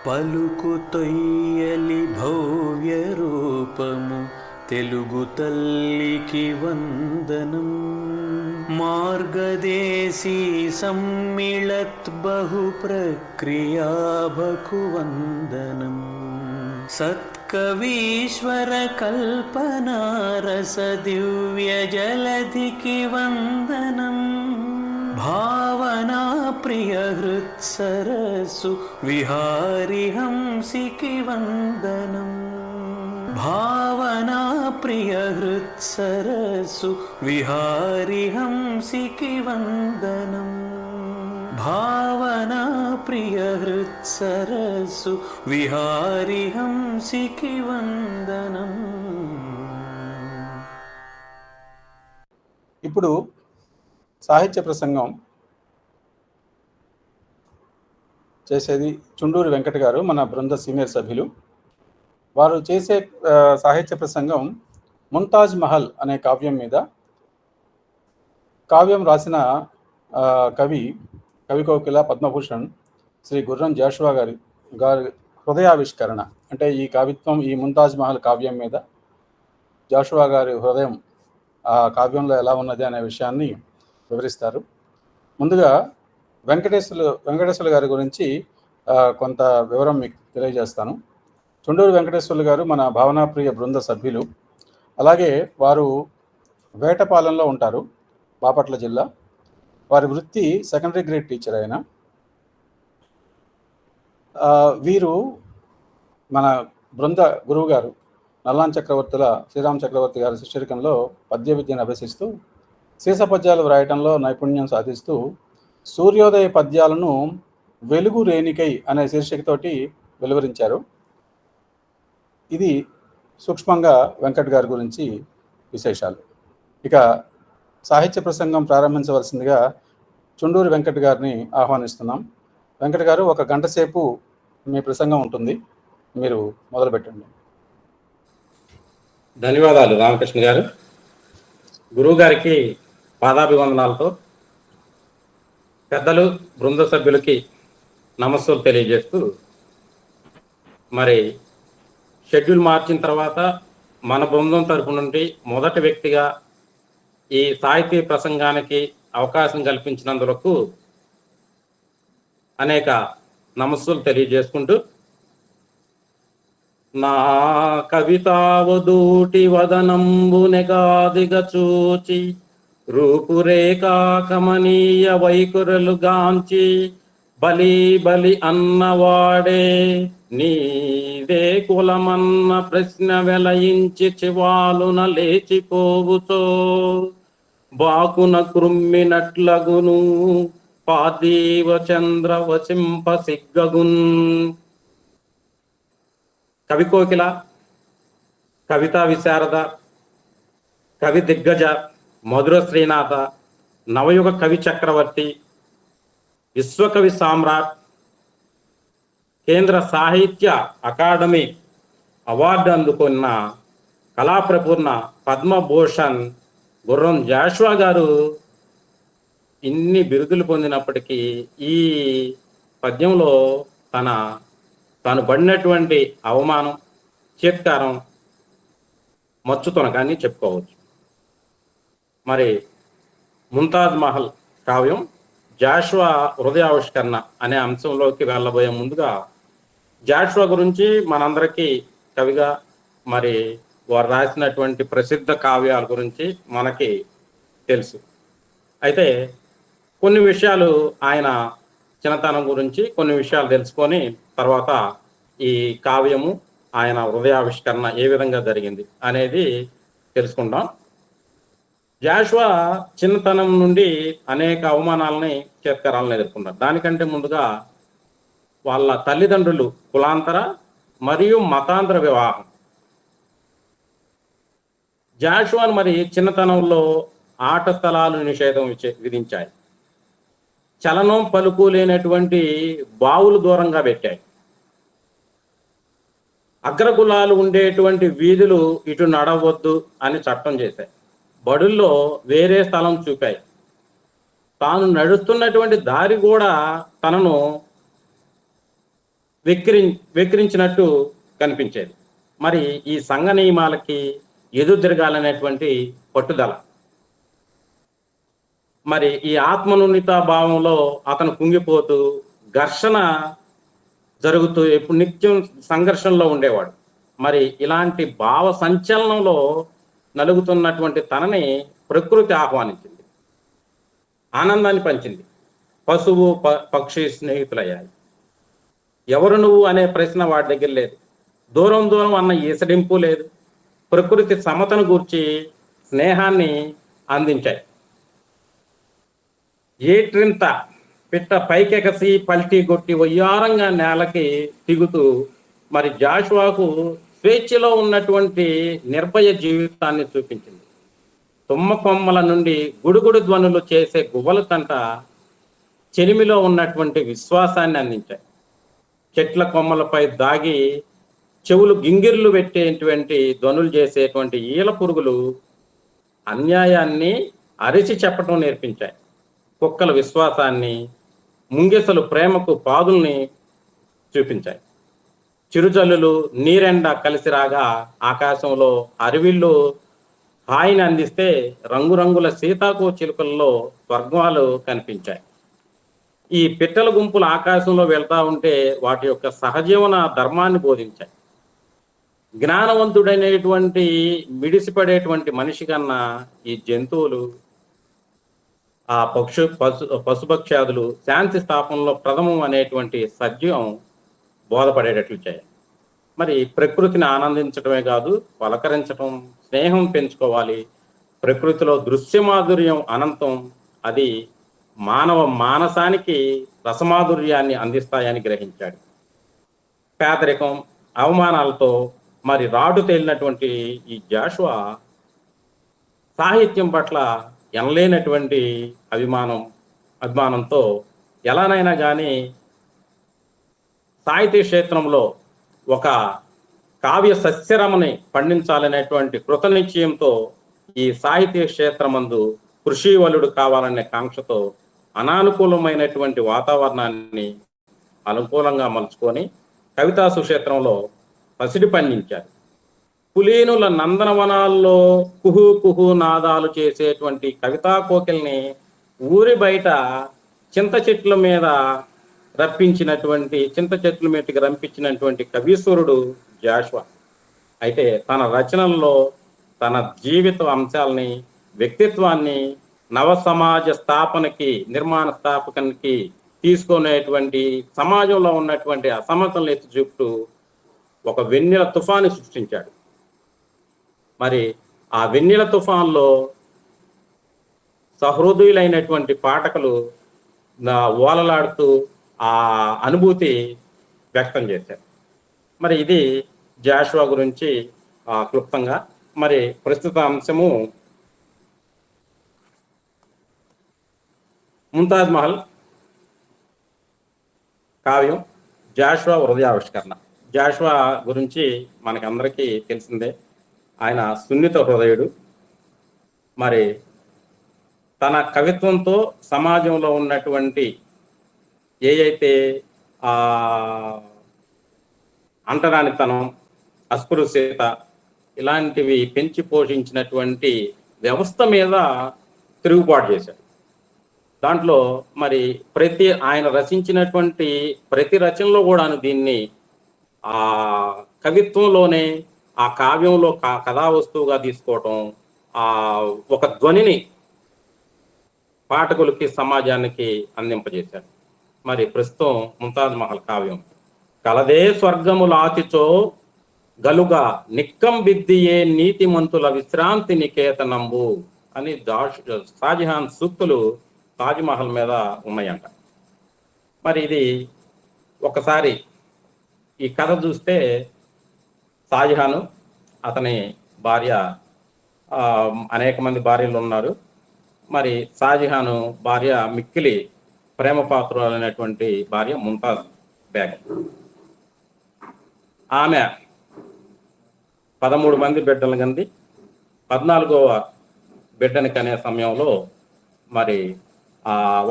పలుకు తొయ్యలి భవ్య రూపము తెలుగు తల్లికి వందనం. మార్గదేశీ సమ్మిళత్ బహు ప్రక్రియాభకు వందనం. సత్కవీశ్వర కల్పనారస దివ్య జలధికి వందనం. భావనా ప్రియ హృత్సరస్సు విహారి హంసికి వందనం. భావనా ప్రియ హృత్సరస్సు విహారి హంసికి వందనం. భావనా ప్రియ హృత్సరస్సు విహారి హంసికి వందనం. ఇప్పుడు సాహిత్య ప్రసంగం చేసేది చుండూరు వెంకట గారు, మన బృంద సీనియర్ సభ్యులు. వారు చేసే సాహిత్య ప్రసంగం ముంతాజ్ మహల్ అనే కావ్యం మీద. కావ్యం రాసిన కవి కోకిల పద్మభూషణ్ శ్రీ గుర్రం జాషువా గారి హృదయావిష్కరణ. అంటే ఈ కవిత్వం, ఈ ముంతాజ్ మహల్ కావ్యం మీద జాషువా గారి హృదయం ఆ కావ్యంలో ఎలా ఉన్నది అనే విషయాన్ని వివరిస్తారు. ముందుగా వెంకటేశ్వర్లు గారి గురించి కొంత వివరం మీకు తెలియజేస్తాను. చుండూరు వెంకటేశ్వర్లు గారు మన భావనాప్రియ బృంద సభ్యులు. అలాగే వారు వేటపాలెంలో ఉంటారు, బాపట్ల జిల్లా. వారి వృత్తి సెకండరీ గ్రేడ్ టీచర్. అయిన వీరు మన బృంద గురువు గారు నల్లాన్ చక్రవర్తుల శ్రీరామ్ చక్రవర్తి గారి శిష్యరికంలో పద్య విద్యను అభ్యసిస్తూ సీస పద్యాలు వ్రాయటంలో నైపుణ్యం సాధిస్తూ సూర్యోదయ పద్యాలను వెలుగు రేణికై అనే శీర్షికతోటి వెలువరించారు. ఇది సూక్ష్మంగా వెంకట్ గారి గురించి విశేషాలు. ఇక సాహిత్య ప్రసంగం ప్రారంభించవలసిందిగా చుండూరు వెంకట్ గారిని ఆహ్వానిస్తున్నాం. వెంకట్ గారు, 1 గంట సేపు మీ ప్రసంగం ఉంటుంది, మీరు మొదలు పెట్టండి. ధన్యవాదాలు రామకృష్ణ గారు. గురువు గారికి పాదాభివందనాలతో పెద్దలు, బృంద సభ్యులకి నమస్సులు తెలియజేస్తూ, మరి షెడ్యూల్ మార్చిన తర్వాత మన బృందం తరపు నుండి మొదటి వ్యక్తిగా ఈ సాహితీ ప్రసంగానికి అవకాశం కల్పించినందుకు అనేక నమస్సులు తెలియజేసుకుంటూ, నా కవితావదూటి వదనంబునెగాదిగ చూచి రూపురేఖా కమనీయ వైకురలు గాంచి బలి బలి అన్నవాడే నీదే కులమన్న ప్రశ్న వెలయించి చివాలున లేచిపోవుతో బాకున కృమ్మినట్లగును పార్థివ చంద్ర వచింప సిగ్గగున్. కవి కోకిల, కవితా విశారద, కవి దిగ్గజ, మధుర శ్రీనాథ, నవయుగ కవి చక్రవర్తి, విశ్వకవి సామ్రాట్, కేంద్ర సాహిత్య అకాడమీ అవార్డు అందుకున్న కళాప్రపూర్ణ పద్మభూషణ్ గుర్రం జాషువా గారు ఇన్ని బిరుదులు పొందినప్పటికీ ఈ పద్యంలో తాను పడినటువంటి అవమానం, చేత్కారం మచ్చుతొనకాన్ని చెప్పుకోవచ్చు. మరి ముంతాజ్ మహల్ కావ్యం జాషువా హృదయావిష్కరణ అనే అంశంలోకి వెళ్ళబోయే ముందుగా జాషువా గురించి మనందరికీ కవిగా, మరి వారు రాసినటువంటి ప్రసిద్ధ కావ్యాల గురించి మనకి తెలుసు. అయితే కొన్ని విషయాలు, ఆయన చిన్నతనం గురించి కొన్ని విషయాలు తెలుసుకొని తర్వాత ఈ కావ్యము, ఆయన హృదయావిష్కరణ ఏ విధంగా జరిగింది అనేది తెలుసుకుందాం. జాషువా చిన్నతనం నుండి అనేక అవమానాలని, చేత్కారాలను ఎదుర్కొన్నారు. దానికంటే ముందుగా వాళ్ళ తల్లిదండ్రులు కులాంతర మరియు మతాంతర వివాహం. జాషువాను మరి చిన్నతనంలో ఆట స్థలాలు నిషేధం విధించాయి. చలనం పలుకు లేనటువంటి బావులు దూరంగా పెట్టాయి. అగ్రకులాలు ఉండేటువంటి వీధులు ఇటు నడవద్దు అని చట్టం చేశాయి. బడుల్లో వేరే స్థలం చూపాయి. తాను నడుస్తున్నటువంటి దారి కూడా తనను వెక్కిరించినట్టు కనిపించేది. మరి ఈ సంఘ నియమాలకి ఎదురు తిరగాలనేటువంటి పట్టుదల, మరి ఈ ఆత్మనున్నిత భావంలో అతను కుంగిపోతూ ఘర్షణ జరుగుతూ ఎప్పుడు నిత్యం సంఘర్షణలో ఉండేవాడు. మరి ఇలాంటి భావ సంచలనంలో నలుగుతున్నటువంటి తనని ప్రకృతి ఆహ్వానించింది, ఆనందాన్ని పంచింది. పశువు పక్షి స్నేహితులయ్యాయి. ఎవరు నువ్వు అనే ప్రశ్న వాడి దగ్గర లేదు. దూరం దూరం అన్న ఈసడింపు లేదు. ప్రకృతి సమతను గూర్చి స్నేహాన్ని అందించాయి. ఏట్రింత పిట్ట పైకెకసి పల్టీ కొట్టి వయ్యారంగా నేలకి దిగుతూ మరి జాషువాకు స్వేచ్ఛలో ఉన్నటువంటి నిర్భయ జీవితాన్ని చూపించింది. తుమ్మ కొమ్మల నుండి గుడుగుడు ధ్వనులు చేసే గువ్వల తంట చెలిమిలో ఉన్నటువంటి విశ్వాసాన్ని అందించాయి. చెట్ల కొమ్మలపై దాగి చెవులు గింగిర్లు పెట్టేటువంటి ధ్వనులు చేసేటువంటి ఈల పురుగులు అన్యాయాన్ని అరిచి చెప్పటం నేర్పించాయి. కుక్కల విశ్వాసాన్ని, ముంగిసలు ప్రేమకు పాదుల్ని చూపించాయి. చిరుజల్లులు నీరెండ కలిసి రాగా ఆకాశంలో అరివిళ్ళు హాయిని అందిస్తే రంగురంగుల సీతాకో చిలుకల్లో స్వర్గాలు కనిపించాయి. ఈ పిట్టల గుంపులు ఆకాశంలో వెళ్తా ఉంటే వాటి యొక్క సహజీవన ధర్మాన్ని బోధించాయి. జ్ఞానవంతుడైనటువంటి మిడిసిపడేటువంటి మనిషి కన్నా ఈ జంతువులు, ఆ పశుపక్ష్యాదులు శాంతి స్థాపనలో ప్రథమం అనేటువంటి సత్యం బోధపడేటట్లు చేయాలి. మరి ప్రకృతిని ఆనందించడమే కాదు, పలకరించటం, స్నేహం పెంచుకోవాలి. ప్రకృతిలో దృశ్యమాధుర్యం అనంతం. అది మానవ మానసానికి రసమాధుర్యాన్ని అందిస్తాయని గ్రహించాడు. పేదరికం, అవమానాలతో మరి రాటు తేలినటువంటి ఈ జాషువా సాహిత్యం పట్ల ఎనలేనటువంటి అభిమానంతో ఎలానైనా కానీ సాహితీ క్షేత్రంలో ఒక కావ్య సస్యరమని పండించాలనేటువంటి కృతనిశ్చయంతో ఈ సాహితీ క్షేత్రమందు కృషివలుడు కావాలనే కాంక్షతో అనానుకూలమైనటువంటి వాతావరణాన్ని అనుకూలంగా మలుచుకొని కవితా సుక్షేత్రంలో పసిడి పండించారు. కులీనుల నందనవనాల్లో కుహు కుహు నాదాలు చేసేటువంటి కవితా కోకిల్ని ఊరి బయట చింత చెట్ల మీదకి రంపించినటువంటి కవీశ్వరుడు జాషువా. అయితే తన రచనల్లో తన జీవిత అంశాలని, వ్యక్తిత్వాన్ని నవ సమాజ స్థాపనకి, నిర్మాణ స్థాపనకి తీసుకునేటువంటి సమాజంలో ఉన్నటువంటి అసమతలను ఎత్తి చూపుతూ ఒక వెన్నెల తుఫాను సృష్టించాడు. మరి ఆ వెన్నెల తుఫాన్లో సహృదయులైనటువంటి పాఠకులు ఓలలాడుతూ ఆ అనుభూతి వ్యక్తం చేశారు. మరి ఇది జాషువా గురించి క్లుప్తంగా. మరి ప్రస్తుత అంశము ముంతాజ్ మహల్ కావ్యం జాషువా హృదయావిష్కరణ. జాషువా గురించి మనకందరికీ తెలిసిందే. ఆయన సున్నిత హృదయుడు. మరి తన కవిత్వంతో సమాజంలో ఉన్నటువంటి ఏదైతే అంటరానితనం, అస్పృశ్యత ఇలాంటివి పెంచి పోషించినటువంటి వ్యవస్థ మీద తిరుగుబాటు చేశాడు. దాంట్లో మరి ఆయన రచించినటువంటి ప్రతి రచనలో కూడా దీన్ని ఆ కవిత్వంలోనే, ఆ కావ్యంలో కథా వస్తువుగా తీసుకోవటం, ఒక ధ్వనిని పాఠకులకి, సమాజానికి అందింపజేశాడు. మరి ప్రస్తుతం ముంతాజ్ మహల్ కావ్యం. కలదే స్వర్గములాచిచో గలుగా నిక్కం బిద్దియే నీతిమంతుల విశ్రాంతి నికేతనంబు అని షాజహాన్ సూక్తులు తాజ్మహల్ మీద ఉన్నాయంట. మరి ఇది ఒకసారి ఈ కథ చూస్తే షాజహాను, అతని భార్య, అనేక మంది భార్యలు ఉన్నారు. మరి షాజహాను భార్య మిక్కిలి ప్రేమ పాత్రులైనటువంటి భార్య ముంతాజ్ బేగం. ఆమె 13 మంది బిడ్డలు కంది. 14వ బిడ్డని కనే సమయంలో మరి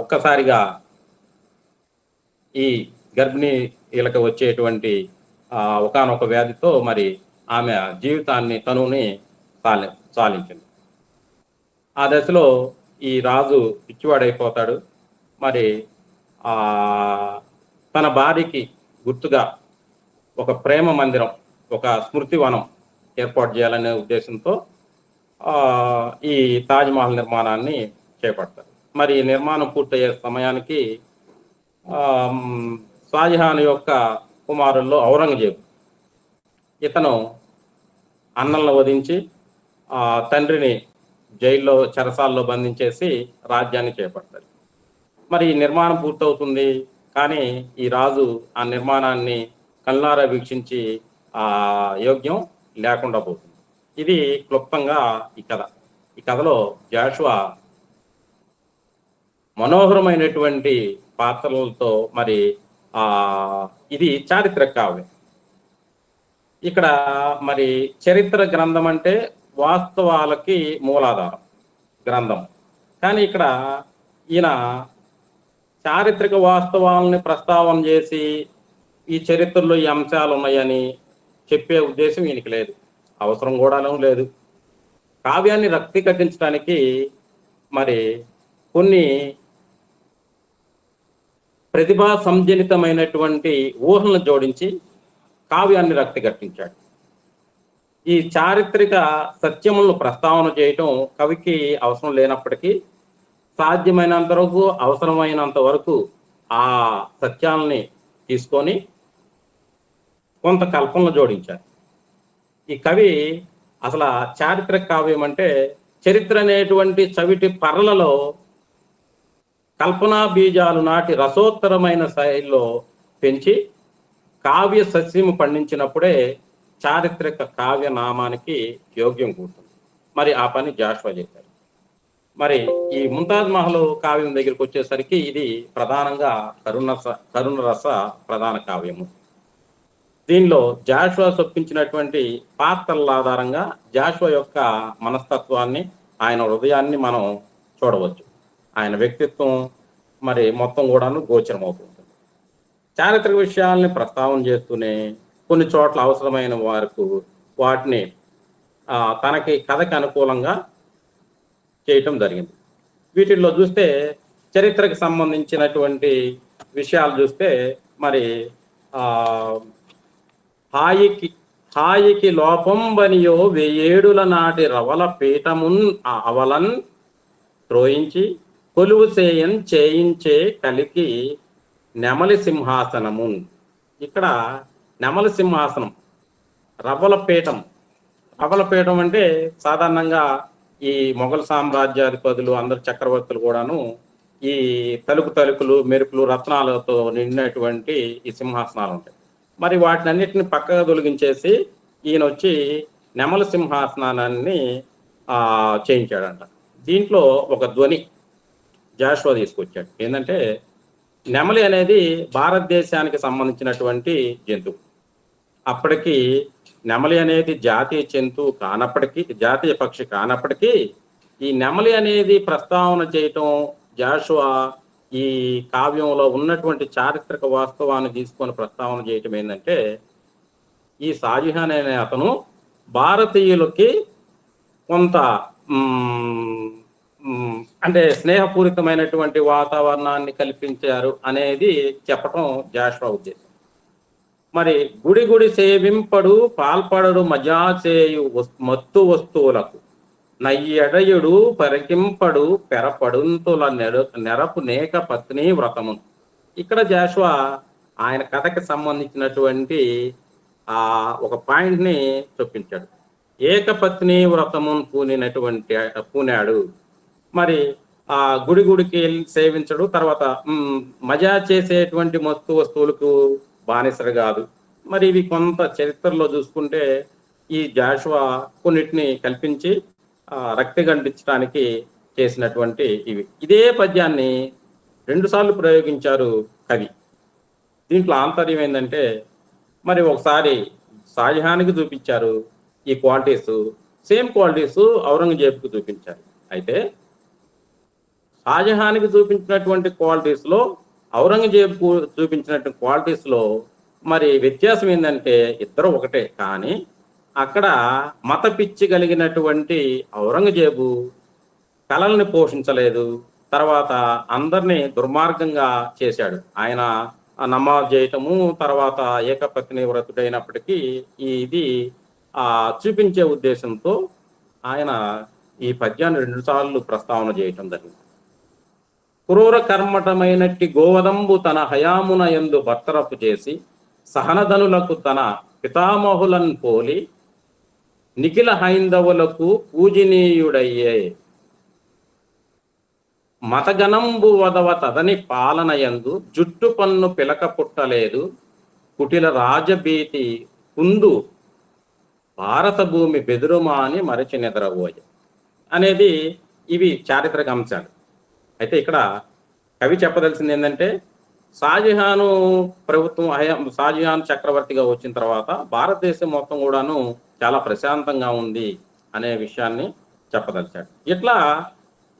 ఒక్కసారిగా ఈ గర్భిణీ వీళ్ళకి వచ్చేటువంటి ఒకానొక వ్యాధితో మరి ఆమె జీవితాన్ని తనుని సాలించింది. ఆ దశలో ఈ రాజు పిచ్చివాడైపోతాడు. మరి ఆ తన భార్యకి గుర్తుగా ఒక ప్రేమ మందిరం, ఒక స్మృతి వనం ఏర్పాటు చేయాలనే ఉద్దేశంతో ఈ తాజ్మహల్ నిర్మాణాన్ని చేపడతారు. మరి ఈ నిర్మాణం పూర్తయ్యే సమయానికి షాజహాన్ యొక్క కుమారుల్లో ఔరంగజేబు, ఇతను అన్నలను వధించి తండ్రిని జైల్లో చెరసాల్లో బంధించేసి రాజ్యాన్ని చేపడతారు. మరి ఈ నిర్మాణం పూర్తవుతుంది, కానీ ఈ రాజు ఆ నిర్మాణాన్ని కళ్ళారా వీక్షించి ఆ యోగ్యం లేకుండా పోతుంది. ఇది క్లుప్తంగా ఈ కథ. ఈ కథలో జాషువా మనోహరమైనటువంటి పాత్రలతో మరి ఇది చారిత్రక కావ్యం. ఇక్కడ మరి చరిత్ర గ్రంథం అంటే వాస్తవాలకి మూలాధారం గ్రంథం, కానీ ఇక్కడ ఈయన చారిత్రక వాస్తవాలని ప్రస్తావన చేసి ఈ చరిత్రలో ఈ అంశాలు ఉన్నాయని చెప్పే ఉద్దేశం ఈయనకి లేదు, అవసరం కూడా లేదు. కావ్యాన్ని రక్తి కట్టించడానికి మరి కొన్ని ప్రతిభా సంజనితమైనటువంటి ఊహలను జోడించి కావ్యాన్ని రక్తి కట్టించాడు. ఈ చారిత్రక సత్యములను ప్రస్తావన చేయటం కవికి అవసరం లేనప్పటికీ సాధ్యమైనంత వరకు, అవసరమైనంత వరకు ఆ సత్యాలని తీసుకొని కొంత కల్పనలు జోడించారు. ఈ కవి అసలు చారిత్రక కావ్యం అంటే చరిత్ర అనేటువంటి చవిటి పర్లలో కల్పనా బీజాలు నాటి రసోత్తరమైన శైలిలో పెంచి కావ్య సస్యము పండించినప్పుడే చారిత్రక కావ్య నామానికి యోగ్యం కూడుతుంది. మరి ఆ పని జాషువా చేశారు. మరి ఈ ముంతాజ్ మహల్ కావ్యం దగ్గరికి వచ్చేసరికి ఇది ప్రధానంగా కరుణరస ప్రధాన కావ్యము. దీనిలో జాషువా చొప్పించినటువంటి పాత్రల ఆధారంగా జాషువా యొక్క మనస్తత్వాన్ని, ఆయన హృదయాన్ని మనం చూడవచ్చు. ఆయన వ్యక్తిత్వం మరి మొత్తం కూడాను గోచరమవుతుంది. చారిత్రక విషయాల్ని ప్రస్తావన చేస్తూనే కొన్ని చోట్ల అవసరమైన వరకు వాటిని తనకి కథకి అనుకూలంగా చేయటం జరిగింది. వీటిల్లో చూస్తే చరిత్రకు సంబంధించినటువంటి విషయాలు చూస్తే మరి హాయికి లోపం బనియో వెయ్యేడుల నాటి రవల పీఠమున్ అవలన్ త్రోయించి కొలువు చేయించే కలికి నెమలి సింహాసనము. ఇక్కడ నెమలి సింహాసనం, రవల పీఠం అంటే సాధారణంగా ఈ మొఘల్ సామ్రాజ్యాధిపతులు అందరు చక్రవర్తులు కూడాను ఈ తలుకులు మెరుపులు రత్నాలతో నిండినటువంటి ఈ సింహాసనాలు ఉంటాయి. మరి వాటిని అన్నిటిని పక్కగా తొలగించేసి ఈయన వచ్చి నెమలి సింహాసనాన్ని చేయించాడంట. దీంట్లో ఒక ధ్వని జాషువా తీసుకొచ్చాడు. ఏంటంటే నెమలి అనేది భారతదేశానికి సంబంధించినటువంటి జంతువు. అప్పటికి నెమలి అనేది జాతీయ జంతువు కానప్పటికీ, జాతీయ పక్షి కానప్పటికీ ఈ నెమలి అనేది ప్రస్తావన చేయటం, జాషువా ఈ కావ్యంలో ఉన్నటువంటి చారిత్రక వాస్తవాన్ని తీసుకొని ప్రస్తావన చేయటం ఏంటంటే ఈ షాజహాన్ అనే అతను భారతీయులకి కొంత అంటే స్నేహపూరితమైనటువంటి వాతావరణాన్ని కల్పించారు అనేది చెప్పటం జాషువా ఉద్దేశం. మరి గుడి సేవింపడు పాల్పడడు మజా చేయు మత్తు వస్తువులకు నయ్యడయుడు పరికింపడు పెరపడుంతుల నెరపు నేక పత్ని వ్రతము. ఇక్కడ జాషువా ఆయన కథకి సంబంధించినటువంటి ఒక పాయింట్ని చూపించాడు. ఏకపత్ని వ్రతమును పూనాడు. మరి గుడికి వెళ్ళి సేవించడు, తర్వాత మజా చేసేటువంటి మత్తు వస్తువులకు బానిసలు కాదు. మరి ఇవి కొంత చరిత్రలో చూసుకుంటే ఈ జాషువా కొన్నిటిని కల్పించి రక్తి గంటించడానికి చేసినటువంటి ఇవి. ఇదే పద్యాన్ని 2 సార్లు ప్రయోగించారు కవి. దీంట్లో ఆంతర్యం ఏంటంటే మరి ఒకసారి షాజహాన్కి చూపించారు ఈ క్వాలిటీస్, సేమ్ క్వాలిటీస్ ఔరంగజేబుకి చూపించారు. అయితే షాజహాన్కి చూపించినటువంటి క్వాలిటీస్లో, ఔరంగజేబుకు చూపించినటువంటి క్వాలిటీస్లో మరి వ్యత్యాసం ఏంటంటే ఇద్దరు ఒకటే, కానీ అక్కడ మత పిచ్చి కలిగినటువంటి ఔరంగజేబు కళల్ని పోషించలేదు. తర్వాత అందరినీ దుర్మార్గంగా చేశాడు. ఆయన నమాజ్ చేయటము, తర్వాత ఏకపత్ని వ్రతుడైనప్పటికీ ఇది చూపించే ఉద్దేశంతో ఆయన ఈ పద్యాన్ని 2 సార్లు ప్రస్తావన చేయటం జరిగింది. క్రూర కర్మటమైనట్టి గోవదంబు తన హయామున యందు బర్తరపు చేసి సహనధనులకు తన పితామహులను పోలి నిఖిల హైందవులకు పూజనీయుడయ్యే మతగణంబు వదవ తదని పాలనయందు జుట్టు పన్ను పిలక పుట్టలేదు కుటిల రాజభీతి కుందు భారత భూమి బెదురుమాని మరచి నిద్రపోయ అనేది ఇవి చారిత్రక అంశాలు. అయితే ఇక్కడ కవి చెప్పదలసింది ఏంటంటే, షాజహాను ప్రభుత్వం షాజహాన్ చక్రవర్తిగా వచ్చిన తర్వాత భారతదేశం మొత్తం కూడాను చాలా ప్రశాంతంగా ఉంది అనే విషయాన్ని చెప్పదలిచాడు. ఇట్లా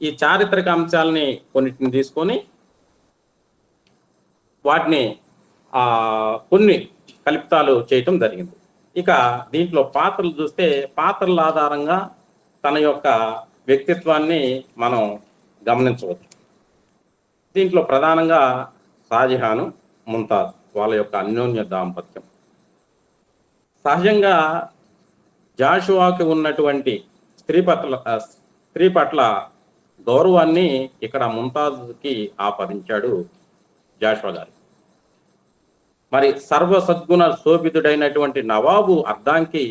ఈ చారిత్రక అంశాలని కొన్నిటిని తీసుకొని వాటిని కొన్ని కల్పితాలు చేయటం జరిగింది. ఇక దీంట్లో పాత్రలు చూస్తే పాత్రల ఆధారంగా తన యొక్క వ్యక్తిత్వాన్ని మనం గమనించవచ్చు. దీంట్లో ప్రధానంగా షాజహాను, ముంతాజ్ వాళ్ళ యొక్క అన్యోన్య దాంపత్యం. సహజంగా జాషువాకి ఉన్నటువంటి స్త్రీ పట్ల గౌరవాన్ని ఇక్కడ ముంతాజ్కి ఆపాదించాడు జాషువా గారు. మరి సర్వ సద్గుణ శోభితుడైనటువంటి నవాబు అర్ధాంకి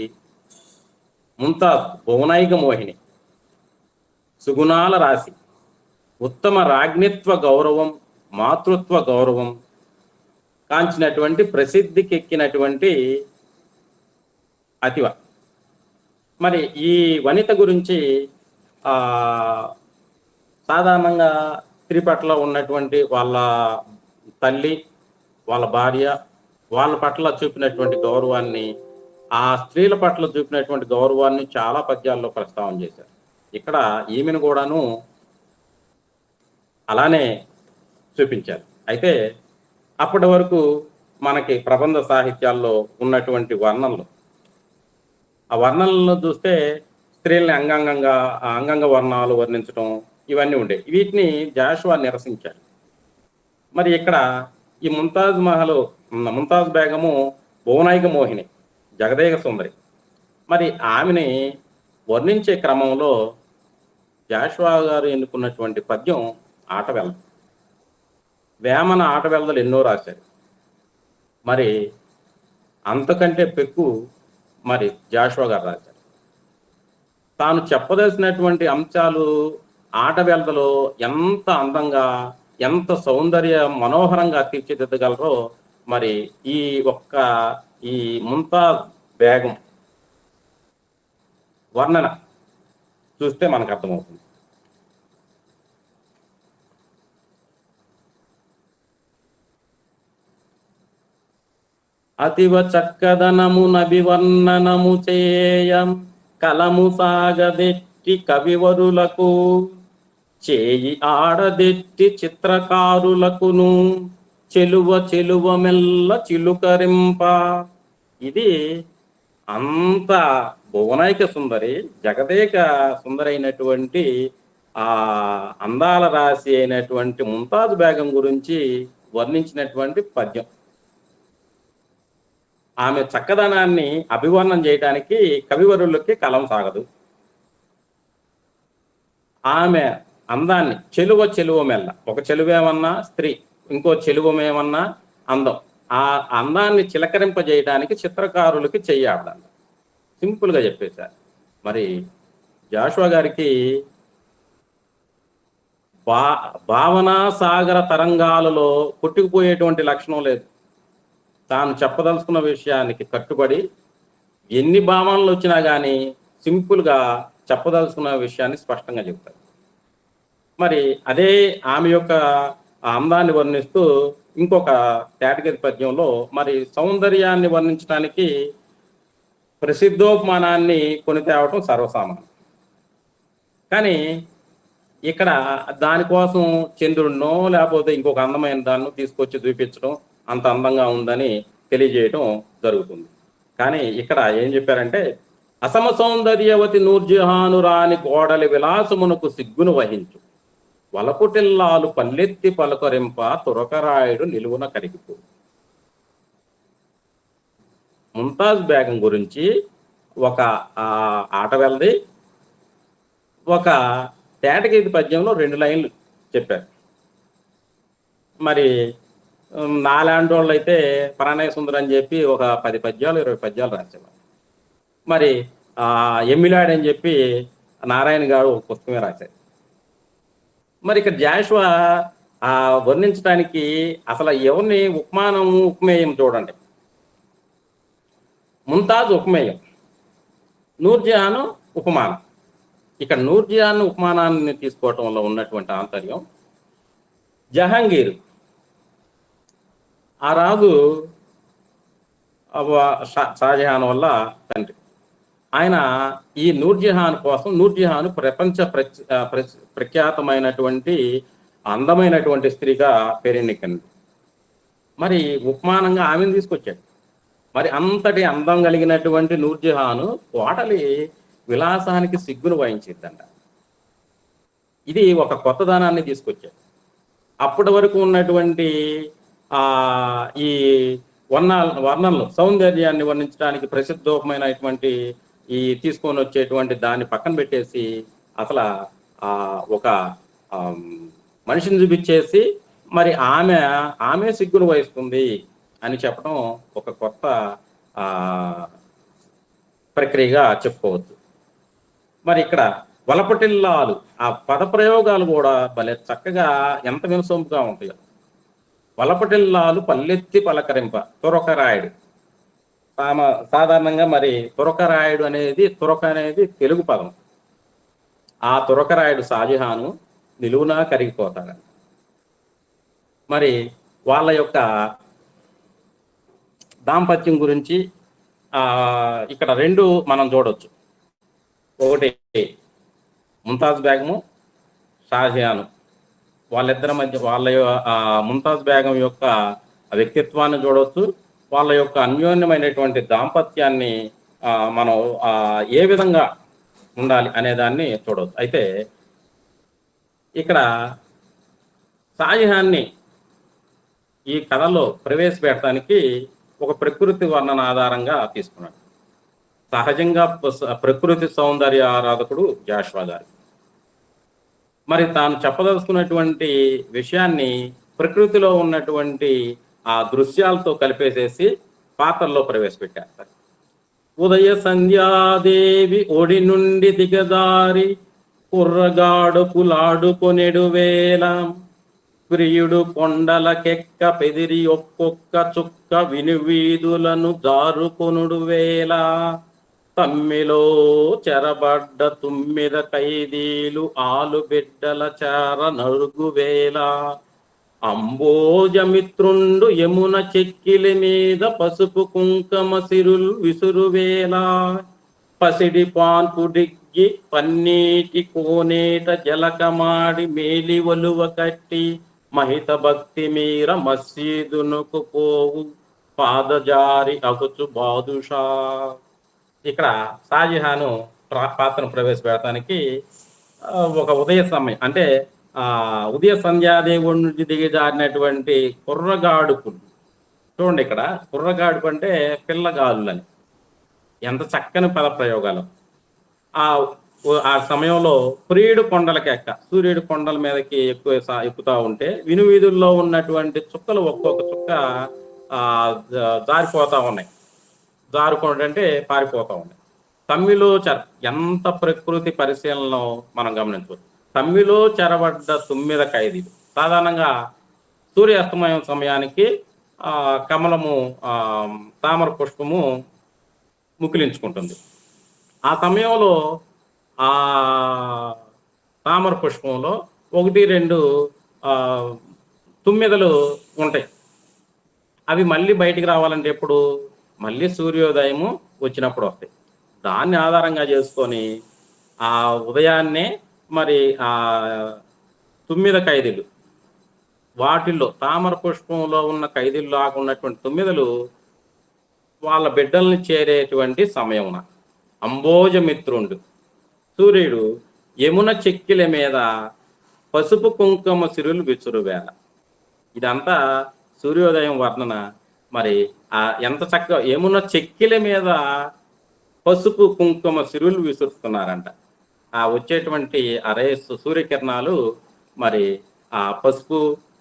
ముంతాజ్ భువనైక మోహిని, సుగుణాల రాశి, ఉత్తమ రాజ్ఞిత్వ గౌరవం, మాతృత్వ గౌరవం కాంచినటువంటి ప్రసిద్ధికి ఎక్కినటువంటి అతివ. మరి ఈ వనిత గురించి సాధారణంగా స్త్రీ పట్ల ఉన్నటువంటి వాళ్ళ తల్లి, వాళ్ళ భార్య, వాళ్ళ పట్ల చూపినటువంటి గౌరవాన్ని, ఆ స్త్రీల పట్ల చూపినటువంటి గౌరవాన్ని చాలా పద్యాల్లో ప్రస్తావన చేశారు. ఇక్కడ ఈమెను కూడాను అలానే చూపించారు. అయితే అప్పటి వరకు మనకి ప్రబంధ సాహిత్యాల్లో ఉన్నటువంటి వర్ణనలు, ఆ వర్ణనలను చూస్తే స్త్రీల్ని అంగాంగ వర్ణాలు వర్ణించడం ఇవన్నీ ఉండేవి. వీటిని జాషువా నిరసించారు. మరి ఇక్కడ ఈ ముంతాజ్ బేగము భువనైక మోహిని, జగదేక సుందరి. మరి ఆమెని వర్ణించే క్రమంలో జాషువా గారు ఎన్నుకున్నటువంటి పద్యం ఆటవెల్ల. వేమన ఆటవెల్లలు ఎన్నో రాశారు. మరి అంతకంటే పెక్కు మరి జాషువా గారు రాశారు. తాను చెప్పదలసినటువంటి అంశాలు ఆటవెల్లలో ఎంత అందంగా, ఎంత సౌందర్య మనోహరంగా తీర్చిదిద్దగలరో మరి ఈ ముంతాజ్ బేగం వర్ణన చూస్తే మనకు అర్థమవుతుంది. అతివ చక్కదనము నభివర్ణనము చేయం కలము సాగదెట్టి కవివరులకు చేయి ఆడదెట్టి చిత్రకారులకును చెలువ మెల్ల చిలుకరింప. ఇది అంత భువనైక సుందరి, జగదేక సుందరి అయినటువంటి అందాల రాశి అయినటువంటి ముంతాజ్ బేగం గురించి వర్ణించినటువంటి పద్యం. ఆమె చక్కదనాన్ని అభివర్ణం చేయడానికి కవివరులకి కలం సాగదు. ఆమె అందాన్ని చెలువ మెల్ల, ఒక చెలువేమన్నా స్త్రీ, ఇంకో చెలువమేమన్నా అందం, ఆ అందాన్ని చిలకరింపజేయడానికి చిత్రకారులకి చెయ్యాలంట. సింపుల్గా చెప్పేశారు. మరి జాషువా గారికి భావనా సాగర తరంగాలలో కొట్టుకుపోయేటువంటి లక్షణం లేదు. తాను చెప్పదలుచుకున్న విషయానికి కట్టుబడి ఎన్ని భావనలు వచ్చినా కానీ సింపుల్గా చెప్పదలుచుకున్న విషయాన్ని స్పష్టంగా చెప్తారు. మరి అదే ఆమె యొక్క అందాన్ని వర్ణిస్తూ ఇంకొక కేటగిరీ పద్యంలో మరి సౌందర్యాన్ని వర్ణించడానికి ప్రసిద్ధోపమానాన్ని కొని తేవటం సర్వసామాన్యం. కానీ ఇక్కడ దానికోసం చంద్రుడినో లేకపోతే ఇంకొక అందమైన దాన్ని తీసుకొచ్చి చూపించడం, అంత అందంగా ఉందని తెలియజేయటం జరుగుతుంది. కానీ ఇక్కడ ఏం చెప్పారంటే, అసమ సౌందర్యవతి నూర్జహాను రాని గోడలి విలాసమునకు సిగ్గును వహించు, వలపుటిల్లాలు పల్లెత్తి పలకరింప తురకరాయుడు నిలువున కరిగిపో. ముంతాజ్ బేగం గురించి ఒక ఆటవెల్ది ఒక తేటగీతి పద్యంలో 2 లైన్లు చెప్పారు. మరి నాలాంటి వాళ్ళు అయితే ప్రణయ సుందరం అని చెప్పి ఒక 10 పద్యాలు 20 పద్యాలు రాసేవారు. మరి ఎమ్మిలాడ్ అని చెప్పి నారాయణ గారు ఒక పుస్తకమే రాశారు. మరి ఇక్కడ జాషువా వర్ణించడానికి అసలు ఎవరిని ఉపమేయం చూడండి. ముంతాజ్ ఉపమేయం, నూర్జహాను ఉపమానం. ఇక్కడ నూర్జహాన్ ఉపమానాన్ని తీసుకోవటంలో ఉన్నటువంటి ఆంతర్యం, జహాంగీర్ ఆ రాజు షాజహాన్ వల్ల తండ్రి, ఆయన ఈ నూర్జహాన్ కోసం, నూర్జహాన్ ప్రపంచ ప్రఖ్యాతమైనటువంటి అందమైనటువంటి స్త్రీగా పేరెన్నికైంది. మరి ఉపమానంగా ఆమెను తీసుకొచ్చాడు. మరి అంతటి అందం కలిగినటువంటి నూర్జహాను కోటలి విలాసానికి సిగ్గును వహించిందంట. ఇది ఒక కొత్తదనాన్ని తీసుకొచ్చాడు. అప్పటి వరకు ఉన్నటువంటి ఈ వర్ణనలు, సౌందర్యాన్ని వర్ణించడానికి ప్రసిద్ధమైనటువంటి ఈ తీసుకొని వచ్చేటువంటి దాన్ని పక్కన పెట్టేసి అసలు ఒక మనిషిని చూపించేసి మరి ఆమె సిగ్గును వహిస్తుంది అని చెప్పడం ఒక కొత్త ప్రక్రియగా చెప్పుకోవచ్చు. మరి ఇక్కడ వలపటిల్లాలు, ఆ పద ప్రయోగాలు కూడా భలే చక్కగా ఎంత వినసొంపుగా ఉంటాయో. వలపటిల్లాలు పల్లెత్తి పలకరింప తురకరాయుడు. సాధారణంగా మరి తురకరాయుడు అనేది, తురక అనేది తెలుగు పదం. ఆ తురకరాయుడు షాజహాను నిలువునా కరిగిపోతాడు. మరి వాళ్ళ యొక్క దాంపత్యం గురించి ఇక్కడ 2 మనం చూడవచ్చు. ఒకటి ముంతాజ్ బేగము, షాజహాను, వాళ్ళిద్దరి మధ్య ముంతాజ్ బేగం యొక్క వ్యక్తిత్వాన్ని చూడవచ్చు. వాళ్ళ యొక్క అన్యోన్యమైనటువంటి దాంపత్యాన్ని మనం ఏ విధంగా ఉండాలి అనే దాన్ని చూడవచ్చు. అయితే ఇక్కడ షాజహాన్ని ఈ కథలో ప్రవేశపెట్టడానికి ఒక ప్రకృతి వర్ణన ఆధారంగా తీసుకున్నాడు. సహజంగా ప్రకృతి సౌందర్య ఆరాధకుడు జాషువా గారు. మరి తాను చెప్పదలుచుకున్నటువంటి విషయాన్ని ప్రకృతిలో ఉన్నటువంటి ఆ దృశ్యాలతో కలిపేసేసి పాత్రల్లో ప్రవేశపెట్టారు. ఉదయ సంధ్యాదేవి ఒడి నుండి దిగదారి కుర్రగాడు పులాడుకొనెడు వేళ, ప్రియుడు కొండలకెక్క పెదిరి ఒక్కొక్క చుక్క వినువీధులను జారుకొనుడు వేళ, తమ్మిలో చెరబడ్డ 9 ఖైదీలు ఆలు బిడ్డల చార నరుగు వేళ, అంబోజమిత్రుండు యమున చెక్కిలి మీద పసుపు కుంకమ సిరులు విసురువేళ, పసిడి పాన్పు డిగ్గి పన్నీటి కోనేట జలకమాడి మేలి ఒలువ కట్టి, మహిత భక్తి మీర మసీదునకు పోవు పాదజారి అగుచు బాదుషా. ఇక్కడ షాజహాను పాత్రను ప్రవేశపెడటానికి ఒక ఉదయ సమయం, అంటే ఉదయ సంధ్యాదేవుడి నుంచి దిగజారినటువంటి కుర్రగాడుపులు చూడండి. ఇక్కడ కుర్రగాడుపు అంటే పిల్లగాలులని, ఎంత చక్కని పద ప్రయోగాలు. ఆ సమయంలో ప్రియుడు కొండలకి సూర్యుడు కొండల మీదకి ఎక్కుతా ఉంటే వినువీధుల్లో ఉన్నటువంటి చుక్కలు ఒక్కొక్క చుక్క జారిపోతా ఉన్నాయి. జారుకుంటే పారిపోతా ఉన్నాయి. తమ్మిలో ఎంత ప్రకృతి పరిశీలనలో మనం గమనించవచ్చు. తమ్మిలో చెరబడ్డ 9 ఖైదీలు. సాధారణంగా సూర్యాస్తమయం సమయానికి కమలము తామర పుష్పము ముకిలించుకుంటుంది. ఆ సమయంలో ఆ తామర పుష్పంలో 1-2 తుమ్మెదలు ఉంటాయి. అవి మళ్ళీ బయటికి రావాలంటే ఎప్పుడు? మళ్ళీ సూర్యోదయము వచ్చినప్పుడు వస్తాయి. దాన్ని ఆధారంగా చేసుకొని ఆ ఉదయాన్నే మరి 9 ఖైదీలు, వాటిల్లో తామర పుష్పంలో ఉన్న ఖైదీలు లాగా ఉన్నటువంటి 9 వాళ్ళ బిడ్డల్ని చేరేటువంటి సమయమున అంబోజమిత్రుండు సూర్యుడు యమున చెక్కిల మీద పసుపు కుంకుమ సిరులు విసురువేళ. ఇదంతా సూర్యోదయం వర్ణన. మరి ఎంత చక్కగా యమున చెక్కిల మీద పసుపు కుంకుమ సిరులు విసురుతున్నారంట. ఆ వచ్చేటువంటి సూర్యకిరణాలు మరి ఆ పసుపు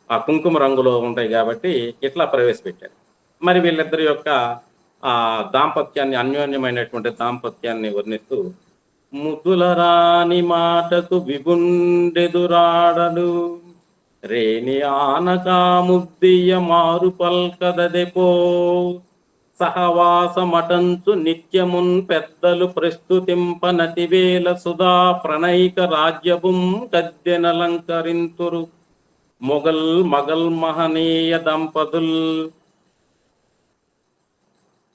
ఆ కుంకుమ రంగులో ఉంటాయి కాబట్టి ఇట్లా ప్రవేశపెట్టారు. మరి వీళ్ళిద్దరి యొక్క ఆ దాంపత్యాన్ని, అన్యోన్యమైనటువంటి దాంపత్యాన్ని వర్ణిస్తూ ముద్దుల రాని మాటకు విగుండెదురాడడు రేని ఆనక ముద్దియ మారు పల్కదెపో సహవాసమటంచు నిత్యమున్ పెద్దలు ప్రస్తుతింప నతివేల సుధా ప్రణైక రాజ్యభుం గద్దెనలంకరింతురు మగల్ మహనీయ దంపతుల్.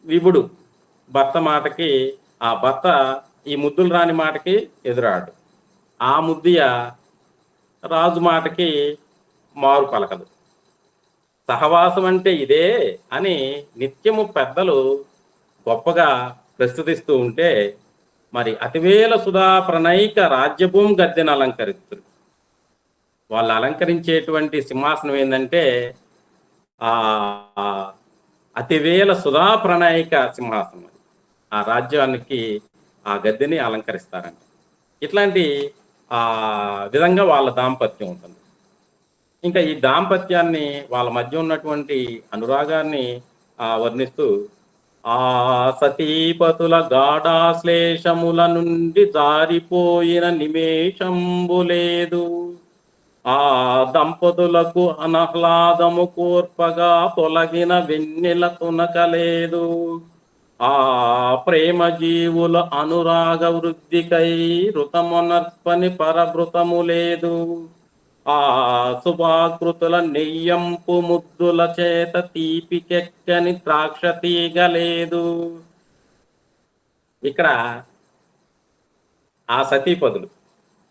విభుడు భర్త మాటకి ఆ భర్త ఈ ముద్దులు రాని మాటకి ఎదురాడు, ఆ ముద్దియ రాజు మాటకి మారు పలకదు. సహవాసం అంటే ఇదే అని నిత్యము పెద్దలు గొప్పగా ప్రస్తుతిస్తూ ఉంటే మరి అతివేల సుధా ప్రణైక రాజ్యభూం గద్దెను అలంకరిస్తారు. వాళ్ళు అలంకరించేటువంటి సింహాసనం ఏంటంటే ఆ అతివేల సుధా ప్రణాయిక సింహాసనం. ఆ రాజ్యానికి ఆ గద్దెని అలంకరిస్తారంట. ఇట్లాంటి విధంగా వాళ్ళ దాంపత్యం ఉంటుంది. ఇంకా ఈ దాంపత్యాన్ని, వాళ్ళ మధ్య ఉన్నటువంటి అనురాగాన్ని వర్ణిస్తూ ఆ సతీపతుల గాఢాశ్లేషముల నుండి జారిపోయిన నిమేషంబు లేదు, ఆ దంపతులకు అనహ్లాదము కోర్పగా తొలగిన వెన్నెల తునకలేదు, ఆ ప్రేమ జీవుల అనురాగ వృద్ధికై ఋతమునర్పని పరభృతము లేదు, ఆ శుభాకృతుల నెయ్యంపు ముద్దుల చేత తీపికెక్కని ద్రాక్ష తీగలేదు. ఇక్కడ ఆ సతీపదులు,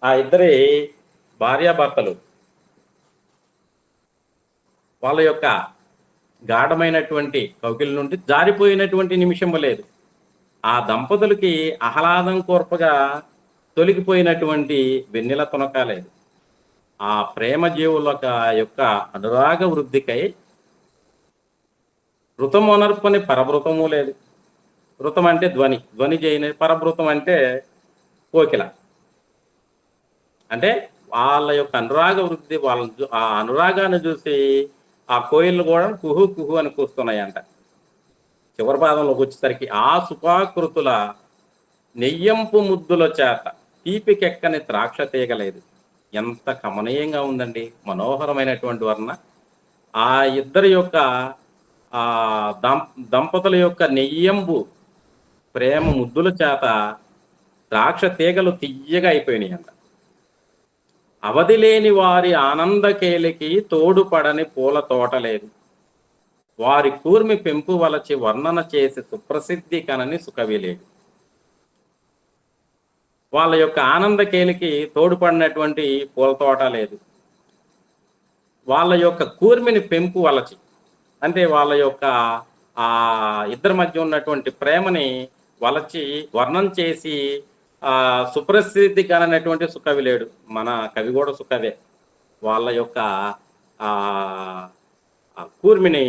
ఆ ఇద్దరి భార్యాభర్తలు వాళ్ళ యొక్క గాఢమైనటువంటి కౌకిల నుండి జారిపోయినటువంటి నిమిషము లేదు. ఆ దంపతులకి ఆహ్లాదం కోర్పగా తొలగిపోయినటువంటి వెన్నెల తునక లేదు. ఆ ప్రేమ జీవుల యొక్క అనురాగ వృద్ధికై ఋతమోనర్పని పరభృతము లేదు. ఋతం అంటే ధ్వని, ధ్వని చేయని. పరభృతం అంటే కోకిల. అంటే వాళ్ళ యొక్క అనురాగ వృద్ధి, వాళ్ళ ఆ అనురాగాన్ని చూసి ఆ కోయిళ్ళు కూడా కుహు కుహు అని కూస్తున్నాయంట. చివరి పాదంలోకి వచ్చేసరికి ఆ సుపాకృతుల నెయ్యంపు ముద్దుల చేత తీపికెక్కని ద్రాక్ష తీగలేదు. ఎంత కమనీయంగా ఉందండి, మనోహరమైనటువంటి వర్ణ. ఆ ఇద్దరి యొక్క ఆ దంపతుల యొక్క నెయ్యంబు ప్రేమ ముద్దుల చేత ద్రాక్ష తీగలు తియ్యగా అయిపోయినాయి అంట. అవధి లేని వారి ఆనందకేలికి తోడుపడని పూల తోట లేదు, వారి కూర్మి పెంపు వలచి వర్ణన చేసి సుప్రసిద్ధి కనని సుకవి లేదు. వాళ్ళ యొక్క ఆనందకేలికి తోడుపడినటువంటి పూల తోట లేదు. వాళ్ళ యొక్క కూర్మిని పెంపు వలచి అంటే వాళ్ళ యొక్క ఆ ఇద్దరి మధ్య ఉన్నటువంటి ప్రేమని వలచి వర్ణం చేసి సుప్రసిద్ధి కానటువంటి సుకవి లేడు. మన కవి కూడా సుకవే. వాళ్ళ యొక్క కూర్మిని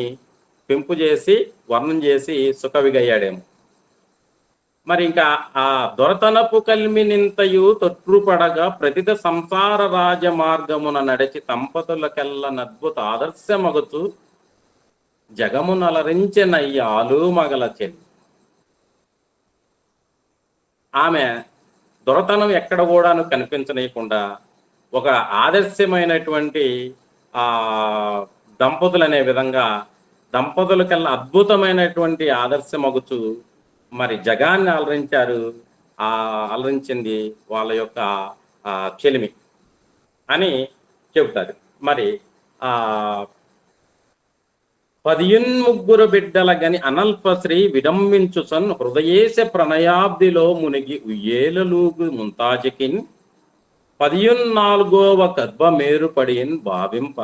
పెంపు చేసి వర్ణం చేసి సుకవిగా అయ్యాడేమో. మరి ఇంకా ఆ దొరతనపు కల్మినింతయు తొట్టుపడగా ప్రతిద సంసార రాజ మార్గమున నడిచి దంపతులకెల్ల నద్భుత ఆదర్శమగుతూ జగమునలరించెనయ్యాలు మగల చెల్లి. ఆమె దొరతనం ఎక్కడ కూడాను కనిపించనీయకుండా ఒక ఆదర్శమైనటువంటి దంపతులు అనే విధంగా దంపతులకల్లా అద్భుతమైనటువంటి ఆదర్శమగుచు మరి జగాన్ని అలరించారు. అలరించింది వాళ్ళ యొక్క చెలిమి అని చెబుతారు. మరి 13 బిడ్డల గని అనల్పశ్రీ విడంబించుసన్ హృదయేశ ప్రణయాబ్దిలో మునిగి ఉయ్యేలూగు ముంతాజకిన్ 14వ గర్భమేరుపడిన్ భావింప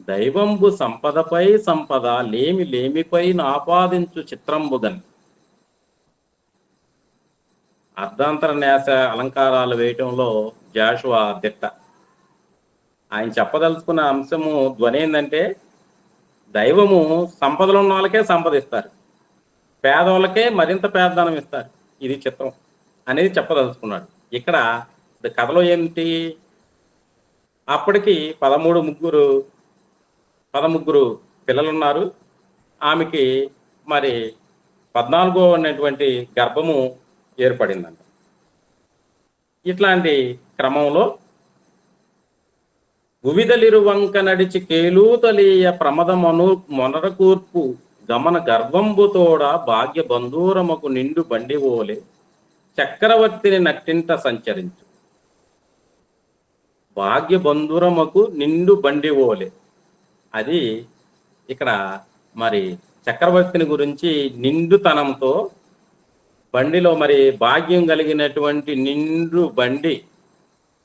దైవంబు సంపదపై సంపద లేమి లేమిపై నాపాదించు చిత్రంబుగన్. అర్ధాంతర న్యాస అలంకారాలు వేయటంలో జాషువా దిట్ట. ఆయన చెప్పదలుచుకున్న అంశము ధ్వని ఏంటంటే, దైవము సంపదలు ఉన్న వాళ్ళకే సంపదిస్తారు, పేదవాళ్ళకే మరింత పేదదానం ఇస్తారు, ఇది చిత్రం అనేది చెప్పదలుచుకున్నాడు. ఇక్కడ కథలో ఏమిటి, అప్పటికి 13 పిల్లలు ఉన్నారు. ఆమెకి మరి 14వ అనేటువంటి గర్భము ఏర్పడిందంట. ఇట్లాంటి క్రమంలో గువిదలిరువంక నడిచి కేలూతలీయ ప్రమదమను మొనరకూర్పు గమన గర్భంబుతోడ భాగ్య బంధూరముకు నిండు బండివోలే చక్రవర్తిని నట్టింట సంచరించు. భాగ్య బంధురముకు నిండు బండివోలే, అది ఇక్కడ మరి చక్రవర్తిని గురించి నిండుతనంతో బండిలో మరి భాగ్యం కలిగినటువంటి నిండు బండి,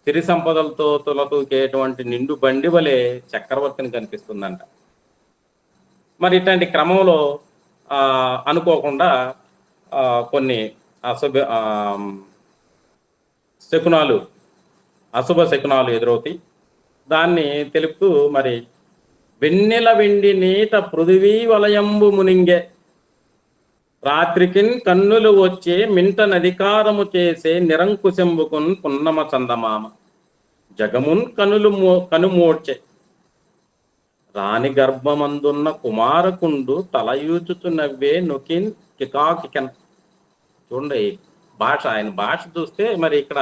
సిరి సంపదలతో తులతూకేటువంటి నిండు బండి వలె చక్రవర్తిని కనిపిస్తుందంట. మరి ఇట్లాంటి క్రమంలో అనుకోకుండా కొన్ని అశుభ శకునాలు ఎదురవుతాయి. దాన్ని తెలుపుతూ మరి వెన్నెల వెండి నీట పృథివీ వలయంబు మునింగే రాత్రికిన్ కన్నులు వచ్చే మింటనధికారము చేసే నిరంకుశంబుకున్ పున్నమ చందమామ జగమున్ కనుమోడ్చే రాణి గర్భమందున్న కుమారకుండు తలయూచుచు నవ్వే నొకిన్ కికాకికన్. చూడండి భాష, ఆయన భాష చూస్తే మరి ఇక్కడ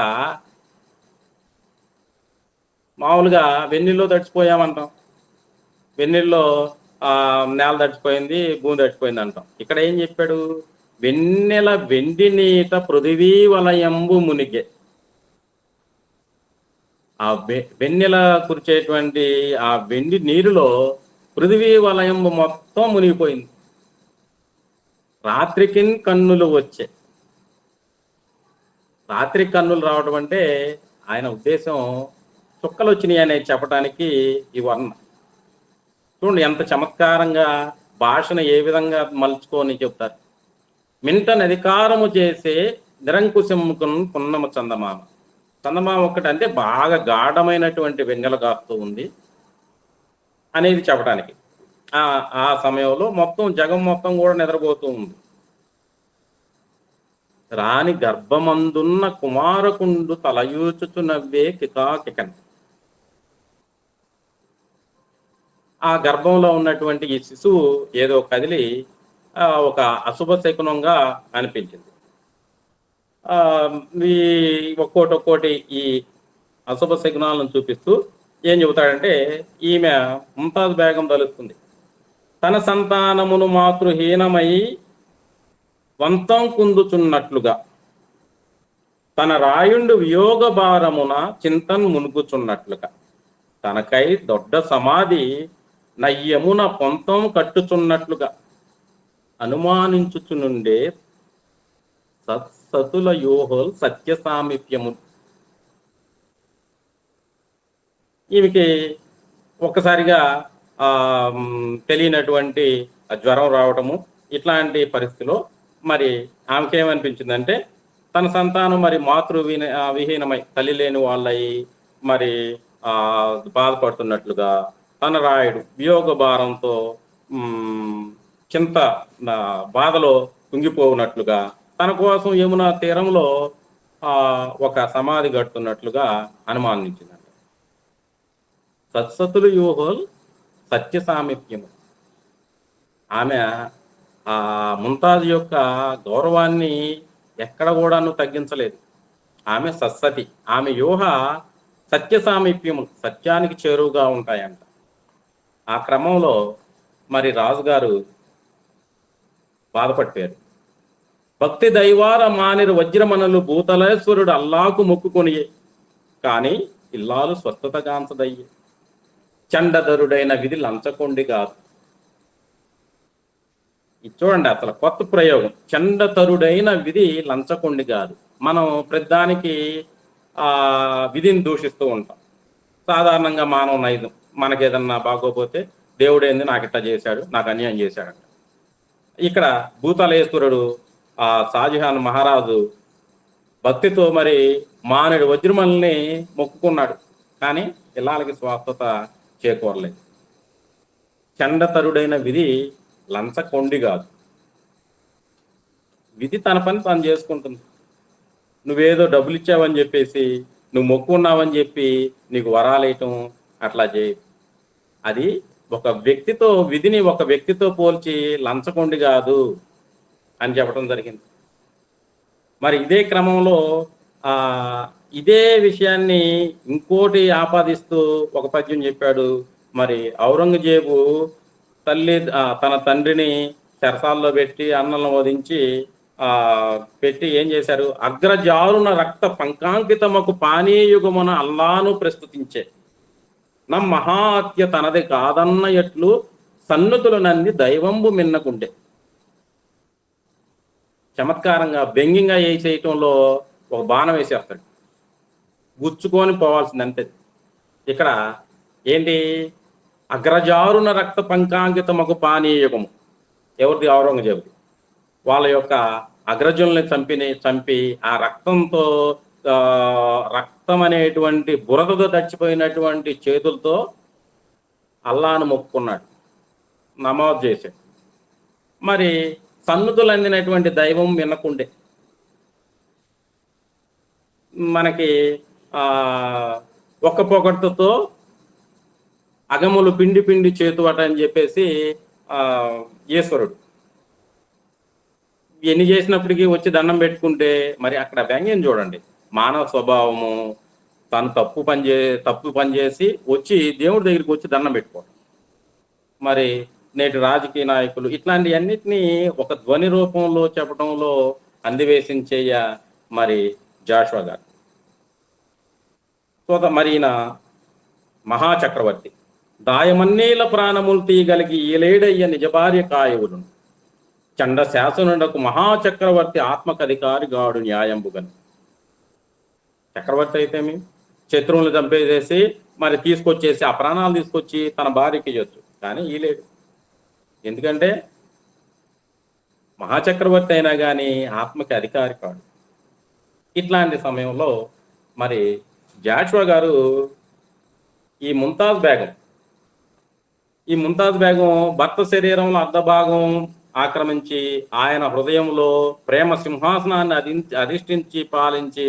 మామూలుగా వెన్నెల్లో తడిచిపోయామంటాం, వెన్నెల్లో నేల తడిచిపోయింది, భూమి తడిచిపోయింది అంటాం. ఇక్కడ ఏం చెప్పాడు, వెన్నెల వెండి నీట పృథివీ వలయంబు మునిగే. ఆ వెన్నెల కురిచేటువంటి ఆ వెండి నీరులో పృథివీ వలయంబు మొత్తం మునిగిపోయింది. రాత్రికి కన్నులు వచ్చే, రాత్రి కన్నులు రావడం అంటే ఆయన ఉద్దేశం చుక్కలు వచ్చినాయి అనేది చెప్పడానికి ఈ వర్ణ. చూడండి ఎంత చమత్కారంగా భాషను ఏ విధంగా మలుచుకొని చెప్తారు. మింటన్ అధికారము చేసే నిరంకుశముకున్ పున్నమ చందమామ. చందమామ ఒక్కటి అంటే బాగా గాఢమైనటువంటి వెన్నెల కాస్తూ ఉంది అనేది చెప్పడానికి. ఆ సమయంలో మొత్తం జగం మొత్తం కూడా నిద్రపోతూ ఉంది. రాణి గర్భమందున్న కుమారకుండు తలయూచుచు నవ్వే కికాకికన్. ఆ గర్భంలో ఉన్నటువంటి ఈ శిశువు ఏదో కదిలి ఒక అశుభ శకునంగా అనిపించింది. ఈ ఒక్కోటి ఈ అశుభ శకునాలను చూపిస్తూ ఏం చెబుతాడంటే, ఈమె ముంతాజ్ బేగం తలుస్తుంది. తన సంతానమును మాతృహీనమై వంతం కుందుచున్నట్లుగా తన రాయుండు వియోగ భారమున చింతన్ మునుగుచున్నట్లుగా తనకై దొడ్డ సమాధి నయ్యమున పొంతం కట్టుచున్నట్లుగా అనుమానించుచునుండే సత్సతుల యోహోల్ సత్య సామీప్యము. ఈమెకి ఒక్కసారిగా తెలియనటువంటి జ్వరం రావటము, ఇట్లాంటి పరిస్థితిలో మరి ఆమెకేమనిపించిందంటే, తన సంతానం మరి విహీనమై తల్లి లేని వాళ్ళయి మరి బాధపడుతున్నట్లుగా, తన రాయుడు వియోగ భారంతో చింత బాధలో కుంగిపోవునట్లుగా, తన కోసం యమునా తీరంలో ఒక సమాధి కడుతున్నట్లుగా అనుమానించిందంట. సత్సతులు యూహోల్ సత్య సామీప్యము. ఆమె ఆ ముంతాజ్ యొక్క గౌరవాన్ని ఎక్కడ కూడాను తగ్గించలేదు. ఆమె సత్సతి, ఆమె యూహ సత్య సామీప్యము, సత్యానికి చేరువుగా ఉంటాయంట. ఆ క్రమంలో మరి రాజుగారు బాధపడిపోయారు. భక్తి దైవార మానిరు వజ్రమనలు భూతలేశ్వరుడు అల్లాకు మొక్కుకొని కానీ ఇల్లాలు స్వస్థత గాంచదయ్యే చండధరుడైన విధి లంచకొండి కాదు. చూడండి అసలు కొత్త ప్రయోగం, చండతరుడైన విధి లంచకొండి కాదు. మనం ప్రతిదానికి విధిని దూషిస్తూ ఉంటాం. సాధారణంగా మానవ మనకేదన్నా బాగోపోతే దేవుడు ఏంది నాకు ఇట్లా చేశాడు, నాకు అన్యాయం చేశాడంట. ఇక్కడ భూతలేశ్వరుడు ఆ షాజహాన్ మహారాజు భక్తితో మరి మానేడు వజ్రమల్ని మొక్కుకున్నాడు, కానీ పిల్లలకి స్వాస్థత చేకూరలేదు. చండతరుడైన విధి లంచకొండి కాదు. విధి తన పని తాను చేసుకుంటుంది. నువ్వేదో డబ్బులు ఇచ్చావని చెప్పేసి, నువ్వు మొక్కున్నావని చెప్పి నీకు వరాలేయటం అట్లా చేయి. అది ఒక వ్యక్తితో, విధిని ఒక వ్యక్తితో పోల్చి లంచకొండి కాదు అని చెప్పడం జరిగింది. మరి ఇదే క్రమంలో ఇదే విషయాన్ని ఇంకోటి ఆపాదిస్తూ ఒక పద్యం చెప్పాడు. మరి ఔరంగజేబు తల్లి తన తండ్రిని చెరసాల్లో పెట్టి అన్నంలో వధించి పెట్టి ఏం చేశారు, అగ్రజారున రక్త పంకాంకితమకు పానీయుగమున అల్లాను ప్రస్తుతించే నమ్ మహాత్య తనది కాదన్న ఎట్లు సన్నుతులు నంది దైవంబు మిన్నకుండే. చమత్కారంగా వ్యంగ్యంగా వేసేయటంలో ఒక బాణం వేసేస్తాడు, గుచ్చుకొని పోవాల్సింది అంతే. ఇక్కడ ఏంటి, అగ్రజారున రక్త పంకాంకితమకు పానీయుగము ఎవరిది? ఔరంగజేబుది. వాళ్ళ యొక్క అగ్రజుల్ని చంపి ఆ రక్తంతో, రక్తం అనేటువంటి బురదతో దచ్చిపోయినటువంటి చేతులతో అల్లాను మొక్కుకున్నాడు, నమాజ్ చేశాడు. మరి సన్నుతులు అందినటువంటి దైవం వినకుండే. మనకి ఒక్క పొగట్టుతో అగములు పిండి పిండి చేతువట అని చెప్పేసి ఈశ్వరుడు ఎన్ని చేసినప్పటికీ వచ్చి దండం పెట్టుకుంటే, మరి అక్కడ వ్యంగ్యం చూడండి. మానవ స్వభావము, తను తప్పు పని చేసి వచ్చి దేవుడి దగ్గరికి వచ్చి దండం పెట్టుకోవడం. మరి నేటి రాజకీయ నాయకులు ఇట్లాంటి అన్నిటినీ ఒక ధ్వని రూపంలో చెప్పడంలో అందివేసించేయ మరి జాషువా గారు. మరి ఈయన మహాచక్రవర్తి, దాయమన్నీల ప్రాణములు తీయగలిగి ఈలేడయ్య నిజ భార్య కాయువులు చండ శాసనుడకు మహాచక్రవర్తి ఆత్మకధికారి గాడు న్యాయంబుగను. చక్రవర్తి అయితే శత్రువులను చంపేసేసి మరి తీసుకొచ్చేసి ఆ ప్రాణాలు తీసుకొచ్చి తన భార్యకి ఇవ్వచ్చు, కానీ ఈ లేడు. ఎందుకంటే మహాచక్రవర్తి అయినా కానీ ఆత్మకి అధికారి కాడు. ఇట్లాంటి సమయంలో మరి జాషువా గారు ఈ ముంతాజ్ బేగం భర్త శరీరంలో అర్ధభాగం ఆక్రమించి ఆయన హృదయంలో ప్రేమ సింహాసనాన్ని అధిష్ఠించి పాలించి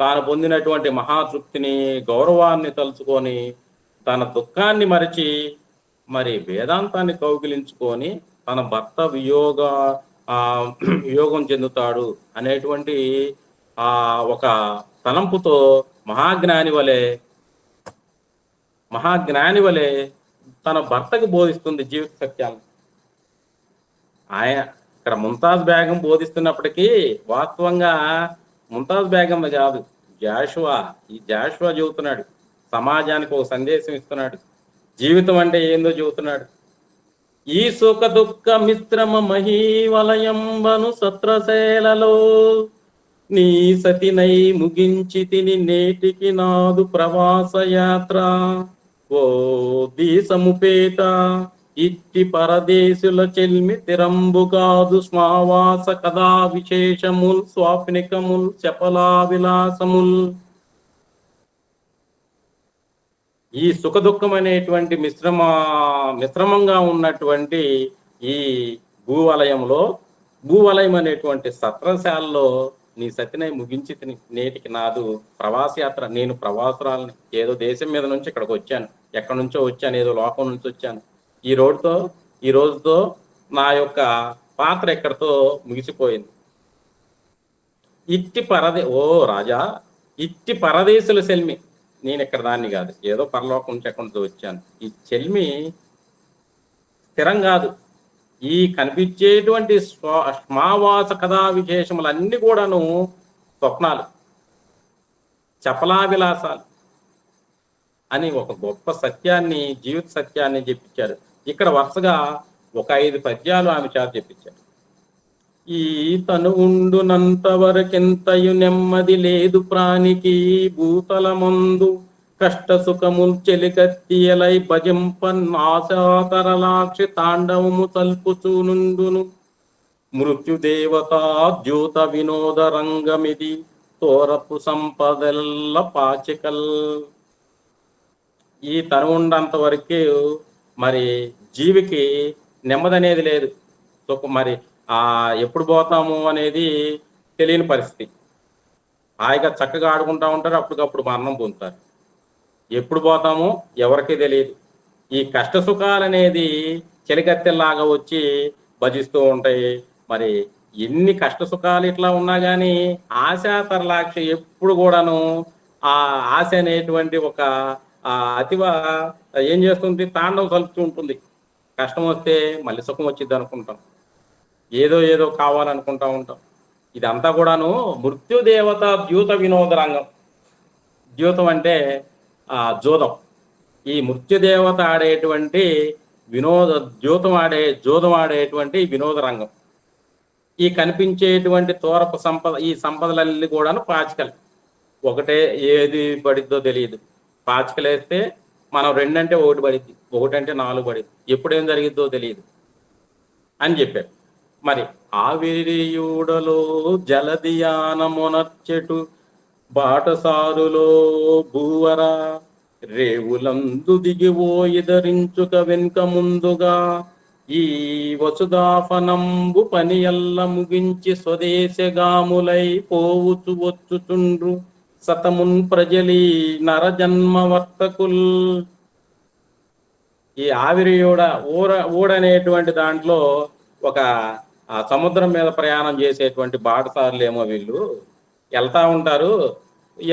తాను పొందినటువంటి మహాతృప్తిని, గౌరవాన్ని తలుచుకొని తన దుఃఖాన్ని మరిచి మరి వేదాంతాన్ని కౌగిలించుకొని తన భర్త వియోగం చెందుతాడు అనేటువంటి ఒక తలంపుతో మహాజ్ఞాని వలె తన భర్తకు బోధిస్తుంది జీవిత సత్యాలను. ఇక్కడ ముంతాజ్ బేగం బోధిస్తున్నప్పటికీ వాస్తవంగా ముంతాజ్ బేగం కాదు, జాషువా. ఈ జాషువా చెబుతున్నాడు, సమాజానికి ఒక సందేశం ఇస్తున్నాడు, జీవితం అంటే ఏందో చెబుతున్నాడు. ఈ సుఖ దుఃఖ మిశ్రమ మహీవలయంబను సత్రశేలలో నీ సతినై ముగించి తిని నేటికి నాదు ప్రవాస యాత్ర. ఓ దేశముపేట ఇట్టి పరదేశుల చెల్మి తిరంబు కాదు స్మావాస కథా విశేషముల్ స్వాప్నికముల్ చపలా విలాసముల్. ఈ సుఖ దుఃఖం అనేటువంటి మిశ్రమంగా ఉన్నటువంటి ఈ భూవలయం అనేటువంటి సత్రశాలలో నీ సతినై ముగించి నేటికి నాదు ప్రవాసయాత్ర. నేను ప్రవాసురాలని, ఏదో దేశం మీద నుంచి ఇక్కడికి వచ్చాను, ఎక్కడి నుంచో వచ్చాను, ఏదో లోకం నుంచి వచ్చాను. ఈ రోజుతో నా యొక్క పాత్ర ఎక్కడితో ముగిసిపోయింది. ఇట్టి పరదేశుల సెల్మి, నేను ఇక్కడ దాన్ని కాదు, ఏదో పరలోకం నుంచి ఎక్కడి నుంచో వచ్చాను. ఈ చెల్మి స్థిరం కాదు. ఈ కనిపించేటువంటి స్మావాస కథా విశేషములన్నీ కూడాను స్వప్నాలు, చపలా విలాసాలు అని ఒక గొప్ప సత్యాన్ని, జీవిత సత్యాన్ని చెప్పించారు. ఇక్కడ వరుసగా ఒక 5 పద్యాలు ఆమె చేత చెప్పించారు. ఈ తను ఉండునంత వరకెంతయు నెమ్మది లేదు ప్రాణికి, భూతల మందు కష్ట సుఖముల్ చెలికత్తియలై భజింపన్ ఆశాతరలాక్షి తాండవము తల్పుచూనుండును మృత్యుదేవత ద్యూత వినోద రంగమిది తోరపు సంపదల్ల పాచికల్. ఈ తనువుండంత వరకు మరి జీవికి నెమ్మది అనేది లేదు. మరి ఎప్పుడు పోతాము అనేది తెలియని పరిస్థితి. హాయిగా చక్కగా ఆడుకుంటా ఉంటారు, అప్పటికప్పుడు మరణం పొందుతారు. ఎప్పుడు పోతామో ఎవరికీ తెలియదు. ఈ కష్ట సుఖాలు అనేది చెలికత్తెల్లాగా వచ్చి భజిస్తూ ఉంటాయి. మరి ఎన్ని కష్ట సుఖాలు ఇట్లా ఉన్నా కానీ ఆశాతరలాక్ష ఎప్పుడు కూడాను ఆ ఆశ అనేటువంటి ఒక అతివ ఏం చేస్తుంది, తాండవం సలుపుతూ ఉంటుంది. కష్టం వస్తే మళ్ళీ సుఖం వచ్చింది అనుకుంటాం, ఏదో కావాలనుకుంటా ఉంటాం. ఇదంతా కూడాను మృత్యుదేవత ద్యూత వినోద రంగం. ద్యూతం అంటే జోదం. ఈ మృత్యుదేవత ఆడేటువంటి జూదం ఆడేటువంటి వినోద రంగం. ఈ కనిపించేటువంటి తోరపు సంపద, ఈ సంపదలన్నీ కూడాను పాచికలు. ఒకటే ఏది పడిద్దో తెలియదు. పాచికలు వేస్తే మనం 2 అంటే 1 పడిద్ది, 1 అంటే 4 పడిద్ది, ఎప్పుడేం జరిగిద్దో తెలియదు అని చెప్పారు. మరి ఆవిరియుడలో జలదియానమునర్చెటు బాటసారులో భూవర రేవులందు దిగివోయి ధరించుక వెనుక ముందుగా ఈ వసుదాఫనంబు పని ఎల్ల ముగించి స్వదేశగాములై పోవుచు వచ్చుచుండ్రు సతమున్ ప్రజలి నరజన్మ వర్తకుల్. ఈ ఆవిరియూడ ఊడనేటువంటి దాంట్లో ఒక సముద్రం మీద ప్రయాణం చేసేటువంటి బాటసారులు ఏమో వీళ్ళు వెళ్తా ఉంటారు.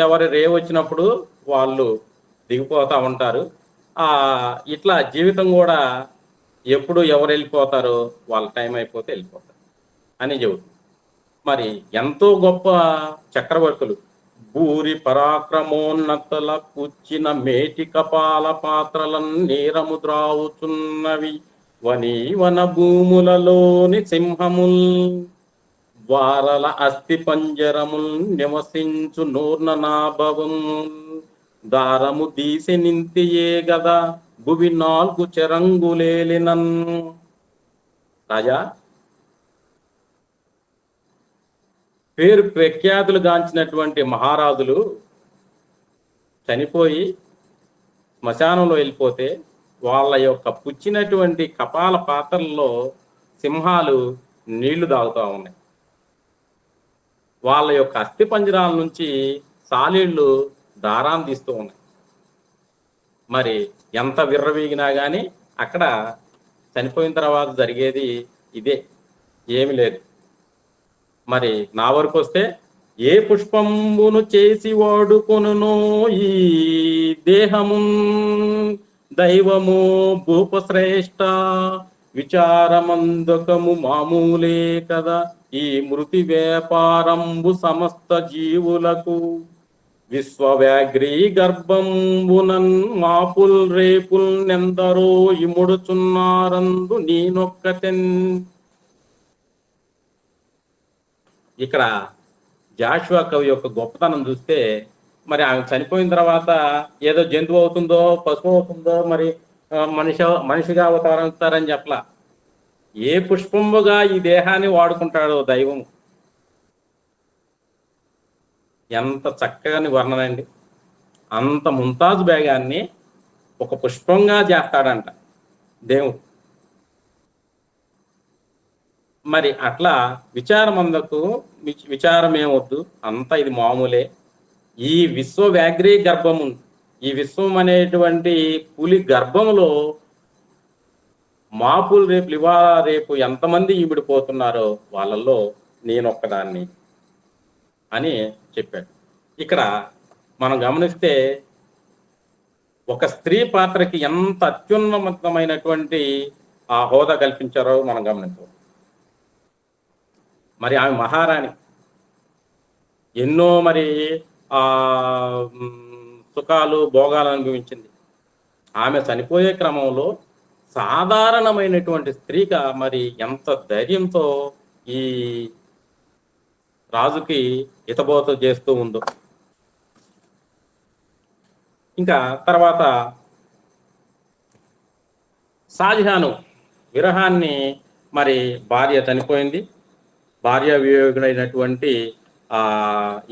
ఎవరి రేవు వచ్చినప్పుడు వాళ్ళు దిగిపోతూ ఉంటారు. ఇట్లా జీవితం కూడా ఎప్పుడు ఎవరు వెళ్ళిపోతారో వాళ్ళ టైం అయిపోతే వెళ్ళిపోతారు అని చెబుతుంది. మరి ఎంతో గొప్ప చక్రవర్తులు భూరి పరాక్రమోన్నతుల పుచ్చిన మేటి కపాల పాత్రలను నేరము ద్రావుచున్నవి వన భూములలోని సింహముల్ వారల అస్థి పంజరముల్ నివసించు నూర్ణనాభవముల్ దారము దీసి నింతియే గదా భువి 4 చెరంగులేలినన్. రాజా, పేరు ప్రఖ్యాతులు గాంచినటువంటి మహారాజులు చనిపోయి శ్మశానంలో వెళ్ళిపోతే వాళ్ళ యొక్క పుచ్చినటువంటి కపాల పాత్రల్లో సింహాలు నీళ్లు తాగుతూ ఉన్నాయి. వాళ్ళ యొక్క అస్థి పంజరాల నుంచి సాలీళ్లు దారాన్ని తీస్తూ ఉన్నాయి. మరి ఎంత విర్రవీగినా కానీ అక్కడ చనిపోయిన తర్వాత జరిగేది ఇదే, ఏమి లేదు. మరి నా వరకు వస్తే ఏ పుష్పంబును చేసి వాడుకొనునో ఈ దేహము దైవము భూపశ్రేష్ట విచారమందకము మామూలే కదా ఈ మృతి వ్యాపారంబు సమస్త జీవులకు విశ్వవ్యాగ్రీ గర్భంబునన్ మాపుల్ రేపుల్ నెందరో ఇముడుచున్నారందు నీనొక్కతెన్. ఇక్కడ జాషువా కవి యొక్క గొప్పతనం చూస్తే మరి ఆమె చనిపోయిన తర్వాత ఏదో జంతువు అవుతుందో పశువు అవుతుందో మరి మనిషిగా అవతారని చెప్పలా. ఏ పుష్పముగా ఈ దేహాన్ని వాడుకుంటాడో దైవం. ఎంత చక్కగాని వర్ణనండి. అంత ముంతాజు బేగాన్ని ఒక పుష్పంగా చేస్తాడంట దేవుడు. మరి అట్లా విచారం ఏమొద్దు, అంతా ఇది మామూలే. ఈ విశ్వవ్యాగ్రీ గర్భము, ఈ విశ్వం అనేటువంటి పులి గర్భంలో మాపులు రేపు ఎంతమంది ఈవిడిపోతున్నారో వాళ్ళల్లో నేనొక్కదాన్ని అని చెప్పాడు. ఇక్కడ మనం గమనిస్తే ఒక స్త్రీ పాత్రకి ఎంత అత్యున్నతమైనటువంటి ఆ హోదా కల్పించారో మనం గమనించాం. మరి ఆమె మహారాణి ఎన్నో మరి సుఖాలు భోగాలు అనుభవించింది. ఆమె చనిపోయే క్రమంలో సాధారణమైనటువంటి స్త్రీగా మరి ఎంత ధైర్యంతో ఈ రాజుకి హితబోధ చేస్తూ ఉందో. ఇంకా తర్వాత షాజహాను విరహాన్ని, మరి భార్య చనిపోయింది, భార్య వియోగుడైనటువంటి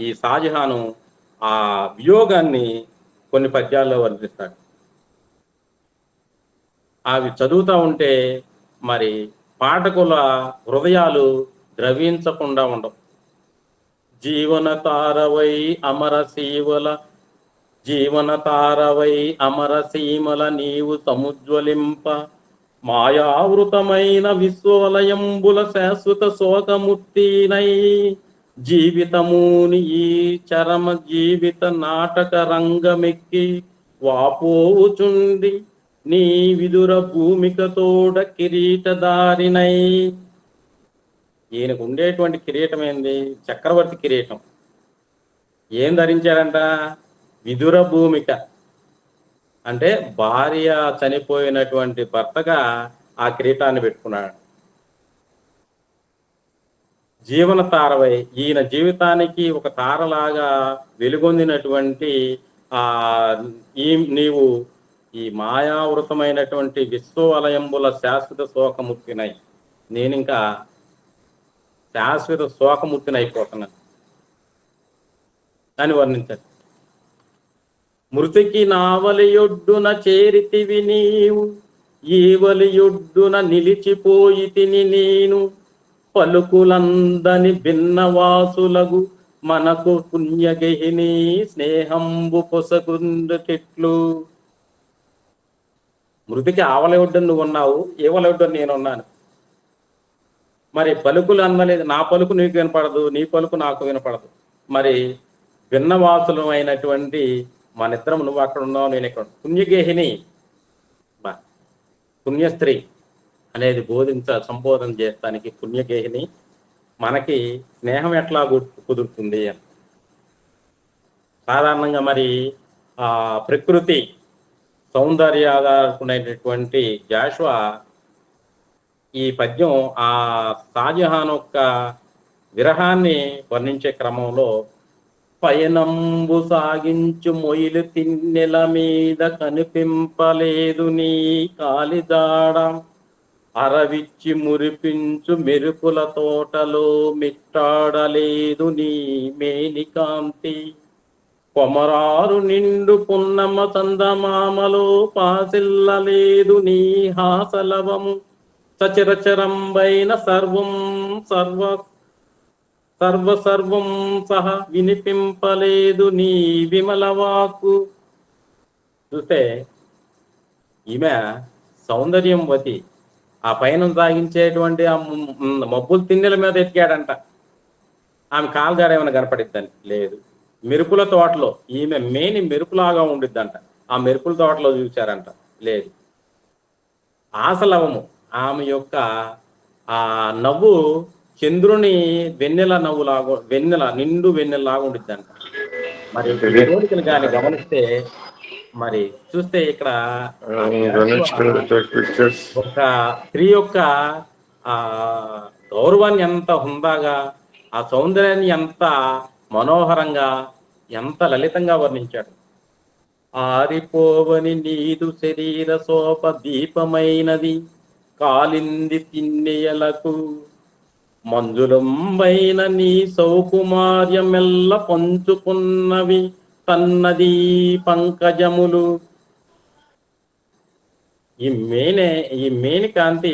ఈ షాజహాను ఆ వియోగాన్ని కొన్ని పద్యాల్లో వర్ణిస్తాడు. అవి చదువుతూ ఉంటే మరి పాఠకుల హృదయాలు ద్రవించకుండా ఉండవు. జీవన తారవై అమర శీవల జీవన తారవై అమర సీమల నీవు సముజ్వలింప, మాయావృతమైన విశ్వవలయంబుల శాశ్వత శోకముక్తినై, జీవితముని ఈ చరమ జీవిత నాటక రంగమెక్కి వాపోవుచుండి, నీ విదుర భూమికతోడ కిరీటదారినై. ఈయనకు ఉండేటువంటి కిరీటం ఏంది? చక్రవర్తి కిరీటం. ఏం ధరించాడంట? విదుర భూమిక అంటే భార్య చనిపోయినటువంటి భర్తగా ఆ కిరీటాన్ని పెట్టుకున్నాడు. జీవన తారవై, ఈయన జీవితానికి ఒక తారలాగా వెలుగొందినటువంటి నీవు ఈ మాయావృతమైనటువంటి విశ్వవలయంబుల శాశ్వత శోకముక్తినై, నేను ఇంకా శాశ్వత శోకముక్తినైపోతున్నాను అని వర్ణించాడు. మృతికి నావలియొడ్డున చేరితివి నీవు, ఈవలియొడ్డున నిలిచిపోయి తిని నేను, పలుకులందని భిన్నవాసులగు మనకు పుణ్యగహిని స్నేహంబు పొసగుందుటిట్లు. మృతికి ఆవలి ఒడ్డున నువ్వు ఉన్నావు, ఏవలి ఒడ్డున నేనున్నాను. మరి పలుకులు అందలేదు, నా పలుకు నీకు వినపడదు, నీ పలుకు నాకు వినపడదు. మరి భిన్నవాసులు అయినటువంటి మనిద్దరం, నువ్వు అక్కడ ఉన్నావు, నేను ఇక్కడ. పుణ్యగేహిని, పుణ్యస్త్రీ అనేది సంబోధన చేస్తానికి పుణ్యగేహిని, మనకి స్నేహం ఎట్లా కుదురుతుంది అని. సాధారణంగా మరి ప్రకృతి సౌందర్యాధారకుడైనటువంటి జాషువా ఈ పద్యం ఆ షాజహాన్ యొక్క విరహాన్ని వర్ణించే క్రమంలో, పయనంబు సాగించు మొయిలు తిన్నెల మీద కనిపింపలేదు నీ కాలిదాడ, అరవిచ్చి మురిపించు మెరుపుల తోటలో మిట్టాడలేదు నీ మేనికాంతి, కొమరారు నిండు పున్నమ చందమామలో పాసిల్లలేదు నీ హాసలవము, సచరచరంబైన సర్వం సర్వం సహ వినిపింపలేదు నీ విమలవాకు. చూస్తే ఈమె సౌందర్యం వతి, ఆ పైన సాగించేటువంటి ఆ మబ్బులు తిన్నెల మీద ఎక్కాడంట. ఆమె కాలుగాడ ఏమైనా కనపడిద్దని లేదు. మెరుపుల తోటలో ఈమె మేని మెరుపులాగా ఉండిద్దంట, ఆ మెరుపుల తోటలో చూశారంట లేదు. ఆసలవము, ఆమె యొక్క ఆ నవ్వు చంద్రుని వెన్నెల నవ్వులాగా, నిండు వెన్నెలలాగా ఉండిద్దంట. మరి కోరికలు కానీ గమనిస్తే మరి చూస్తే ఇక్కడ ఒక స్త్రీ యొక్క ఆ గౌరవాన్ని ఎంత హుందాగా, ఆ సౌందర్యాన్ని ఎంత మనోహరంగా, ఎంత లలితంగా వర్ణించాడు. ఆరిపోవని నీదు శరీర శోభ దీపమైనది, కాలింది తిన్నెయలకు మంజులంబైన నీ సౌకుమార్యమెల్ల పంచుకున్నవి తన్నది పంకజములు. ఈ మేని కాంతి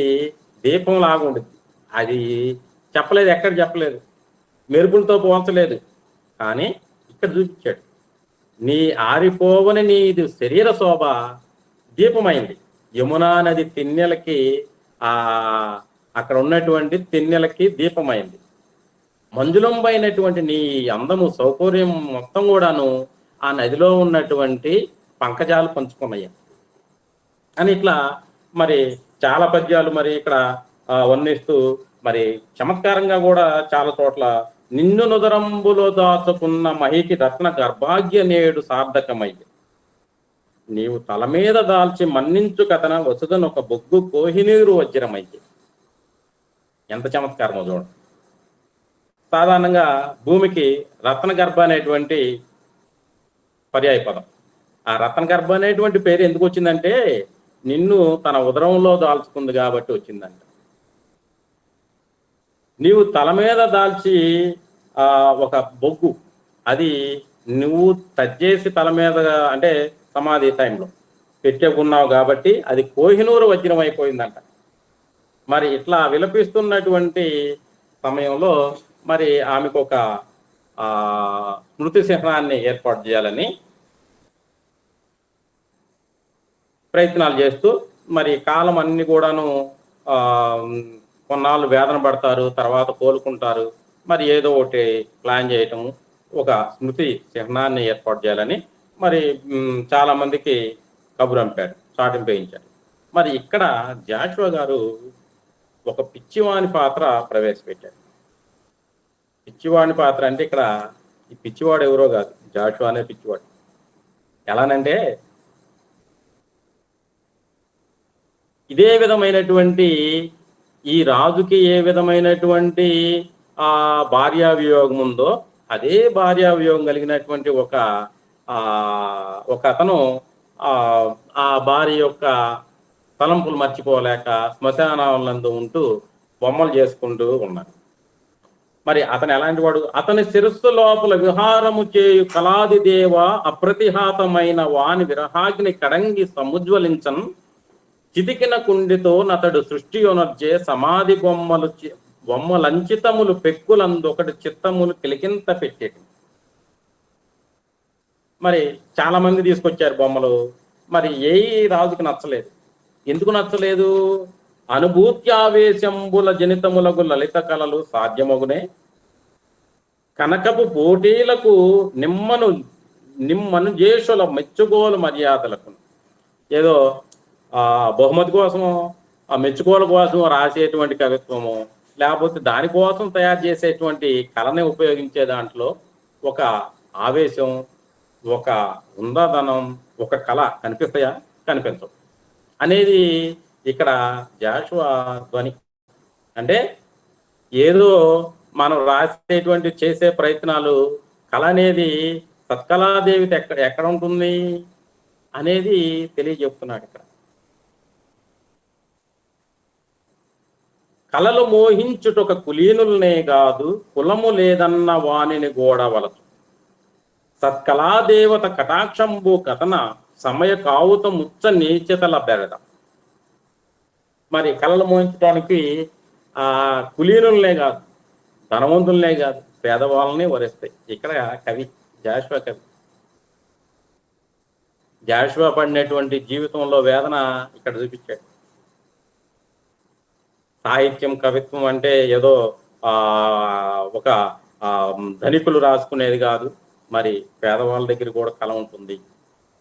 దీపం లాగుండేది. అది చెప్పలేదు, ఎక్కడ చెప్పలేదు, మెరుపులతో పోల్చలేదు, కానీ ఇక్కడ చూపించాడు. నీ ఆరిపోవని నీది శరీర శోభ దీపమైంది, యమునా నది తిన్నెలకి అక్కడ ఉన్నటువంటి తిన్నెలకి దీపమైంది. మంజులంబైనటువంటి నీ అందము సౌకర్యం మొత్తం కూడాను ఆ నదిలో ఉన్నటువంటి పంకజాలు పంచుకున్నాయి అని ఇట్లా మరి చాలా పద్యాలు మరి ఇక్కడ వర్ణిస్తూ, మరి చమత్కారంగా కూడా చాలా చోట్ల నిన్ను నుదరంబులో దాచుకున్న మహికి రత్న గర్భాగ్య నేడు సార్థకమయ్యి, నీవు తల మీద దాల్చి మన్నించు కథన వసుదను ఒక బొగ్గు కోహినీరు వజ్రమయ్యి. ఎంత చమత్కారమో చూడండి. సాధారణంగా భూమికి రత్న గర్భ అనేటువంటి పర్యాయ పదం. ఆ రత్నగర్భ అనేటువంటి పేరు ఎందుకు వచ్చిందంటే నిన్ను తన ఉదరంలో దాల్చుకుంది కాబట్టి వచ్చిందంట. నీవు తల మీద దాల్చి ఒక బొగ్గు అది నువ్వు తజ్జేసి తల మీద అంటే సమాధి టైంలో పెట్టుకున్నావు కాబట్టి అది కోహినూరు వజ్రం అయిపోయిందంట. మరి ఇట్లా విలపిస్తున్నటువంటి సమయంలో మరి ఆమెకు ఒక స్మృతి చిహ్నాన్ని ఏర్పాటు చేయాలని ప్రయత్నాలు చేస్తూ మరి కాలం అన్ని కూడాను కొన్నాళ్ళు వేదన పడతారు, తర్వాత కోలుకుంటారు. మరి ఏదో ఒకటి ప్లాన్ చేయటం, ఒక స్మృతి చిహ్నాన్ని ఏర్పాటు చేయాలని మరి చాలా మందికి కబురంపాడు, చాటింపేయించాడు. మరి ఇక్కడ జాషువా గారు ఒక పిచ్చివాని పాత్ర ప్రవేశపెట్టాడు. పిచ్చివాని పాత్ర అంటే ఇక్కడ ఈ పిచ్చివాడు ఎవరో కాదు, జాషువా అనే పిచ్చివాడు. ఎలానంటే ఇదే విధమైనటువంటి ఈ రాజుకి ఏ విధమైనటువంటి భార్యా వియోగం ఉందో అదే భార్యా వియోగం కలిగినటువంటి ఒక అతను ఆ భార్య యొక్క తలంపులు మర్చిపోలేక శ్మశానాలందు ఉంటూ బొమ్మలు చేసుకుంటూ ఉన్నాడు. మరి అతను ఎలాంటి వాడు? అతని శిరస్సు లోపల విహారము చేయు కళాది దేవ అప్రతిహాతమైన వాని విరహాగ్ని కడంగి సముజ్వలించన్ చితికిన కుండితో నతడు సృష్టి యొనర్జే సమాధి బొమ్మలంచితములు పెక్కులందొకటి చిత్తములు కిలికింత పెట్టేటి. మరి చాలా మంది తీసుకొచ్చారు బొమ్మలు. మరి ఏ రాజుకి నచ్చలేదు. ఎందుకు నచ్చలేదు? అనుభూత్యావేశంబుల జనితములకు లలిత కళలు సాధ్యమగునే, కనకపు పోటీలకు నిమ్మను జేషుల మెచ్చుకోలు మర్యాదలకు. ఏదో బహుమతి కోసమో మెచ్చుకోల కోసం రాసేటువంటి కవిత్వము, లేకపోతే దానికోసం తయారు చేసేటువంటి కళని ఉపయోగించే దాంట్లో ఒక ఆవేశం, ఒక ఉందాదనం, ఒక కళ కనిపిస్తాయా? కనిపించవు అనేది ఇక్కడ జాషువా ధ్వని. అంటే ఏదో మనం రాసేటువంటి చేసే ప్రయత్నాలు, కళ అనేది సత్కళాదేవి ఎక్కడ ఉంటుంది అనేది తెలియజెప్తున్నాడు ఇక్కడ. కళలు మోహించుటొక కులీనులనే కాదు, కులము లేదన్న వాణిని గోడవలదు. సత్కళాదేవత కటాక్షంబు కథన సమయ కావుత ముచ్చ నీచతల బెరద. మరి కళలు మోహించడానికి కులీనులనే కాదు, ధనవంతులనే కాదు, పేదవాళ్ళని వరిస్తాయి. ఇక్కడ కవి జాషువా కవి. జాషువా పడినటువంటి జీవితంలో వేదన ఇక్కడ చూపించాడు. సాహిత్యం, కవిత్వం అంటే ఏదో ఒక ధనికులు రాసుకునేది కాదు. మరి పేదవాళ్ళ దగ్గర కూడా కళ ఉంటుంది.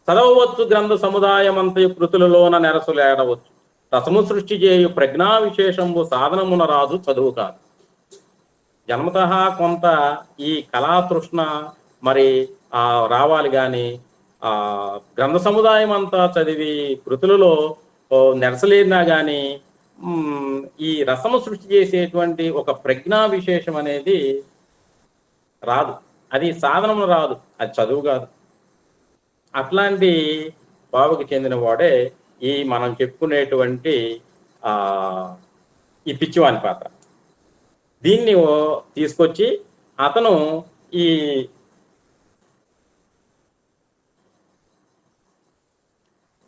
చదవవచ్చు గ్రంథ సముదాయం అంతయు కృతులలోన నెరసులేడవచ్చు. రసము సృష్టి చేయు ప్రజ్ఞా విశేషంబు సాధనమున రాదు చదువు కాదు. జన్మతః కొంత ఈ కళాతృష్ణ మరి రావాలి కానీ గ్రంథ సముదాయం అంతా చదివి కృతులలో నెరసలేనా కానీ ఈ రసము సృష్టి చేసేటువంటి ఒక ప్రజ్ఞా విశేషం అనేది రాదు. అది సాధనము రాదు, అది చదువు కాదు. అట్లాంటి బావుకి చెందిన వాడే ఈ మనం చెప్పుకునేటువంటి ఈ పిచ్చివాని పాత్ర. దీన్ని తీసుకొచ్చి అతను ఈ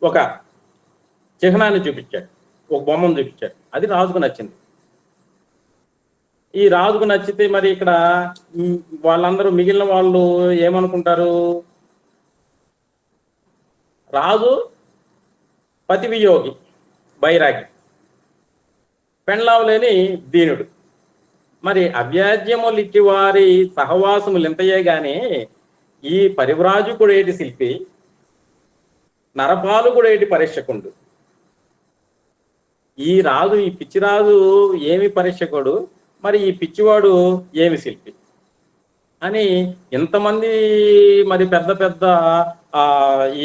ఒక చిహ్నాన్ని చూపించాడు, ఒక బొమ్మను చూపించాడు. అది రాజుకు నచ్చింది. ఈ రాజుకు నచ్చితే మరి ఇక్కడ వాళ్ళందరూ మిగిలిన వాళ్ళు ఏమనుకుంటారు? రాజు పతి వియోగి, బైరాగి, పెండ్లాం లేని దీనుడు. మరి అవ్యాజ్యములిట్టి వారి సహవాసములు ఎంతయే గాని ఈ పరివ్రాజకుడేటి శిల్పి, నరపాలుగుడేటి పరీక్షకుండు. ఈ రాజు, ఈ పిచ్చిరాజు ఏమి పరీక్షకుడు, మరి ఈ పిచ్చివాడు ఏమి శిల్పి అని ఇంతమంది మరి పెద్ద పెద్ద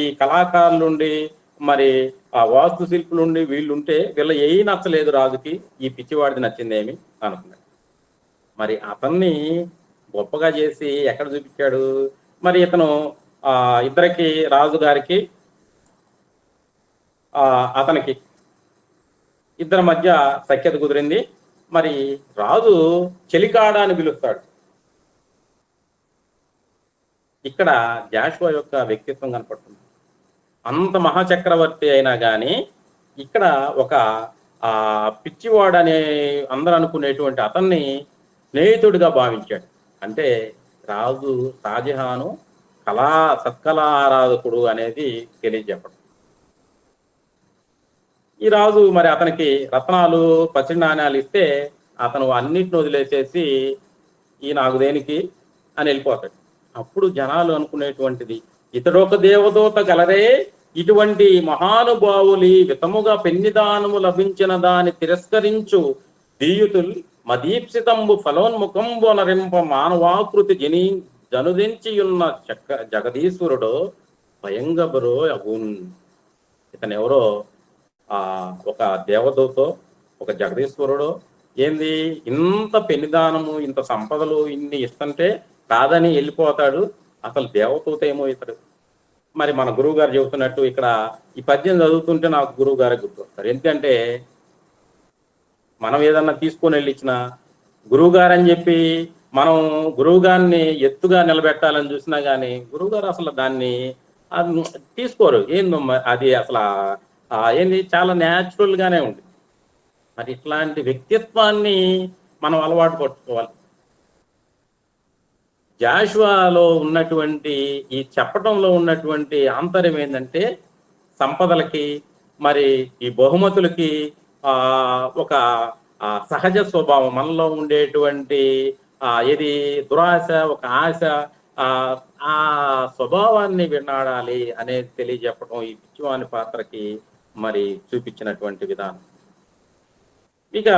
ఈ కళాకారులుండి మరి వాస్తు శిల్పులుండి వీళ్ళుంటే వీళ్ళ ఏ నచ్చలేదు రాజుకి, ఈ పిచ్చివాడిది నచ్చిందేమి అనుకున్నాడు. మరి అతన్ని గొప్పగా చేసి ఎక్కడ చూపించాడు? మరి ఇతను ఇద్దరికి, రాజుగారికి అతనికి ఇద్దరి మధ్య సఖ్యత కుదిరింది. మరి రాజు చెలికాడ అని పిలుస్తాడు. ఇక్కడ జాషువా యొక్క వ్యక్తిత్వం కనపడుతుంది. అంత మహాచక్రవర్తి అయినా కానీ ఇక్కడ ఒక పిచ్చివాడనే అందరూ అనుకునేటువంటి అతన్ని స్నేహితుడిగా భావించాడు. అంటే రాజు షాజహాను సత్కళా ఆరాధకుడు అనేది తెలియజెప్పడం. ఈ రాజు మరి అతనికి రత్నాలు, పసిడి నాణ్యాలు ఇస్తే అతను అన్నిటిని వదిలేసేసి ఈ నాకు దేనికి అని వెళ్ళిపోతాడు. అప్పుడు జనాలు అనుకునేటువంటిది, ఇతడొక దేవదూత గలరే, ఇటువంటి మహానుభావులి వితముగా పెన్నిదానము లభించిన దాన్ని తిరస్కరించు దీయుతుల్ మదీప్సితంబు ఫలోన్ముఖంబు నరింప మానవాకృతి జనుదించియున్న జగదీశ్వరుడు భయంగబరో అగున్. ఇతను ఎవరో ఒక దేవదూతో, ఒక జగదీశ్వరుడు. ఏంది ఇంత పెన్నిదానము, ఇంత సంపదలు ఇన్ని ఇస్తుంటే కాదని వెళ్ళిపోతాడు. అసలు దేవదూత ఏమో ఇతడు. మరి మన గురువు గారు చెబుతున్నట్టు ఇక్కడ ఈ పద్యం చదువుతుంటే నాకు గురువు గారే గుర్తొస్తారు. ఎందుకంటే మనం ఏదన్నా తీసుకొని వెళ్ళి ఇచ్చిన గురువు గారు అని చెప్పి మనం గురువు గారిని ఎత్తుగా నిలబెట్టాలని చూసినా కానీ గురువు గారు అసలు దాన్ని తీసుకోరు. ఏందో అది అసలు ఏంది చాలా న్యాచురల్ గానే ఉంది. మరి ఇట్లాంటి వ్యక్తిత్వాన్ని మనం అలవాటు పట్టుకోవాలి. జాషువాలో ఉన్నటువంటి ఈ చెప్పటంలో ఉన్నటువంటి ఆంతర్యం ఏంటంటే సంపదలకి మరి ఈ బహుమతులకి ఒక సహజ స్వభావం, మనలో ఉండేటువంటి ఏది దురాశ, ఒక ఆశ, ఆ స్వభావాన్ని వినాడాలి అనేది తెలియజెప్పడం ఈ పిచ్చివాని పాత్రకి మరి చూపించినటువంటి విధానం. ఇక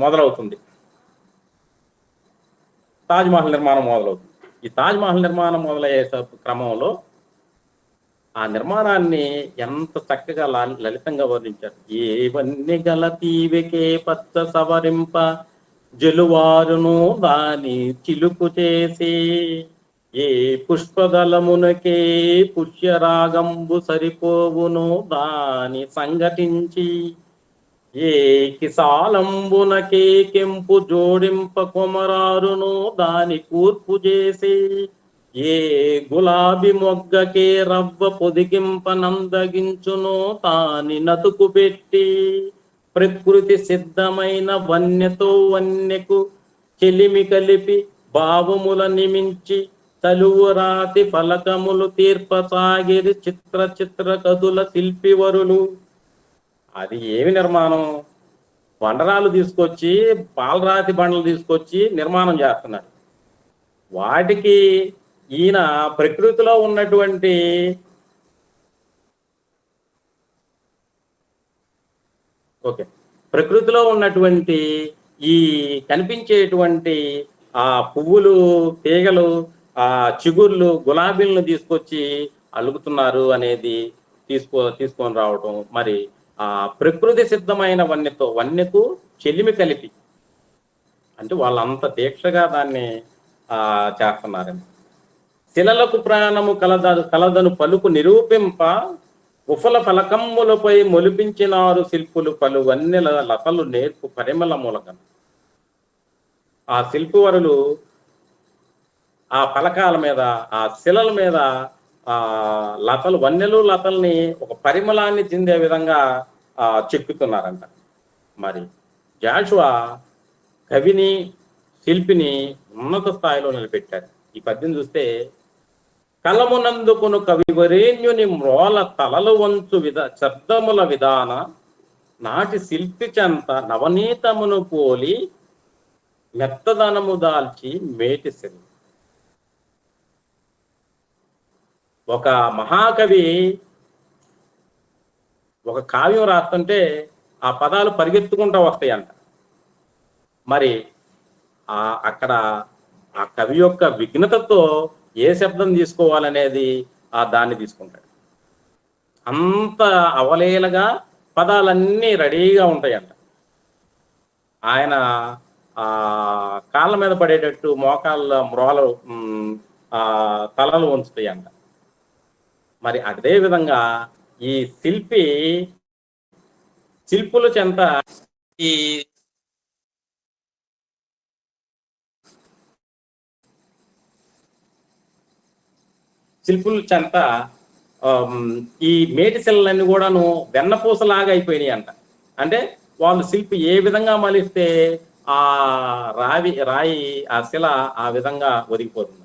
మొదలవుతుంది తాజ్మహల్ నిర్మాణం మొదలవుతుంది. ఈ తాజ్మహల్ నిర్మాణం మొదలయ్యే క్రమంలో ఆ నిర్మాణాన్ని ఎంత చక్కగా లలితంగా వర్ణించారు. ఏవన్నీ గల తీవికే పచ్చ సవరింప జలువారును దాని చిలుకు చేసి, ఏ పుష్పదళమునకే పుష్యరాగంబు సరిపోవును దాని సంఘటించి, ఏ కిసాలంబునకే కెంపు జోడింప కొమరారును దాని కూర్పు చేసి, ఏ గులాబీ మొగ్గకే రవ్వ పొదిగింప నందగించును తాని నతుకు పెట్టి, ప్రకృతి సిద్ధమైన వన్యతో వన్యకు చెలిమి కలిపి భావముల నిమించి తలువు రాతి ఫలకములు తీర్పసాగిరి చిత్ర చిత్ర కదుల శిల్పివరులు. అది ఏమి నిర్మాణం? బండరాలు తీసుకొచ్చి, పాలరాతి బండలు తీసుకొచ్చి నిర్మాణం చేస్తున్నారు. వాటికి ఈయన ప్రకృతిలో ఉన్నటువంటి ప్రకృతిలో ఉన్నటువంటి ఈ కనిపించేటువంటి ఆ పువ్వులు, తీగలు, ఆ చిగుర్లు, గులాబీలను తీసుకొచ్చి అలుగుతున్నారు అనేది తీసుకొని రావటం. మరి ఆ ప్రకృతి సిద్ధమైన వన్యకు చెలిమి కలిపి, అంటే వాళ్ళంత దీక్షగా దాన్ని చేస్తున్నారని. శిలలకు ప్రాణము కలదను పలుకు నిరూపింప ఉఫల ఫలకమ్ములపై మొలిపించినారు శిల్పులు పలు వన్నెల లతలు నేర్పు పరిమళ మూలకం. ఆ శిల్పివరులు ఆ ఫలకాల మీద, ఆ శిలల మీద లతలు, వన్నెలు లతల్ని ఒక పరిమళాన్ని చెందే విధంగా చెక్కుతున్నారంట. మరి జాషువా కవిని, శిల్పిని ఉన్నత స్థాయిలో నిలబెట్టారు. ఈ పద్యం చూస్తే, కలమునందుకును కవివరేణ్యుని మ్రోల తలలు వంచు శబ్దముల విధాన నాటి శిల్పి చెంత నవనీతమును పోలి మెత్తదనము దాల్చి మేటిసిరి. ఒక మహాకవి ఒక కావ్యం రాస్తుంటే ఆ పదాలు పరిగెత్తుకుంటూ వస్తాయంట. మరి అక్కడ ఆ కవి యొక్క విఘ్నతతో ఏ శబ్దం తీసుకోవాలనేది దాన్ని తీసుకుంటాడు. అంత అవలీలగా పదాలన్నీ రెడీగా ఉంటాయంట. ఆయన కాళ్ళ మీద పడేటట్టు మోకాళ్ళ మ్రోలు తలలు ఉంచుతాయి అంట. మరి అదే విధంగా ఈ శిల్పుల చెంత ఈ శిల్పుల చెంత ఈ మేటి శిలలన్నీ కూడాను వెన్నపూసలాగా అయిపోయినాయి అంట. అంటే వాళ్ళు శిల్పి ఏ విధంగా మలిస్తే ఆ రాయి ఆ శిల ఆ విధంగా ఒదిగిపోతుంది.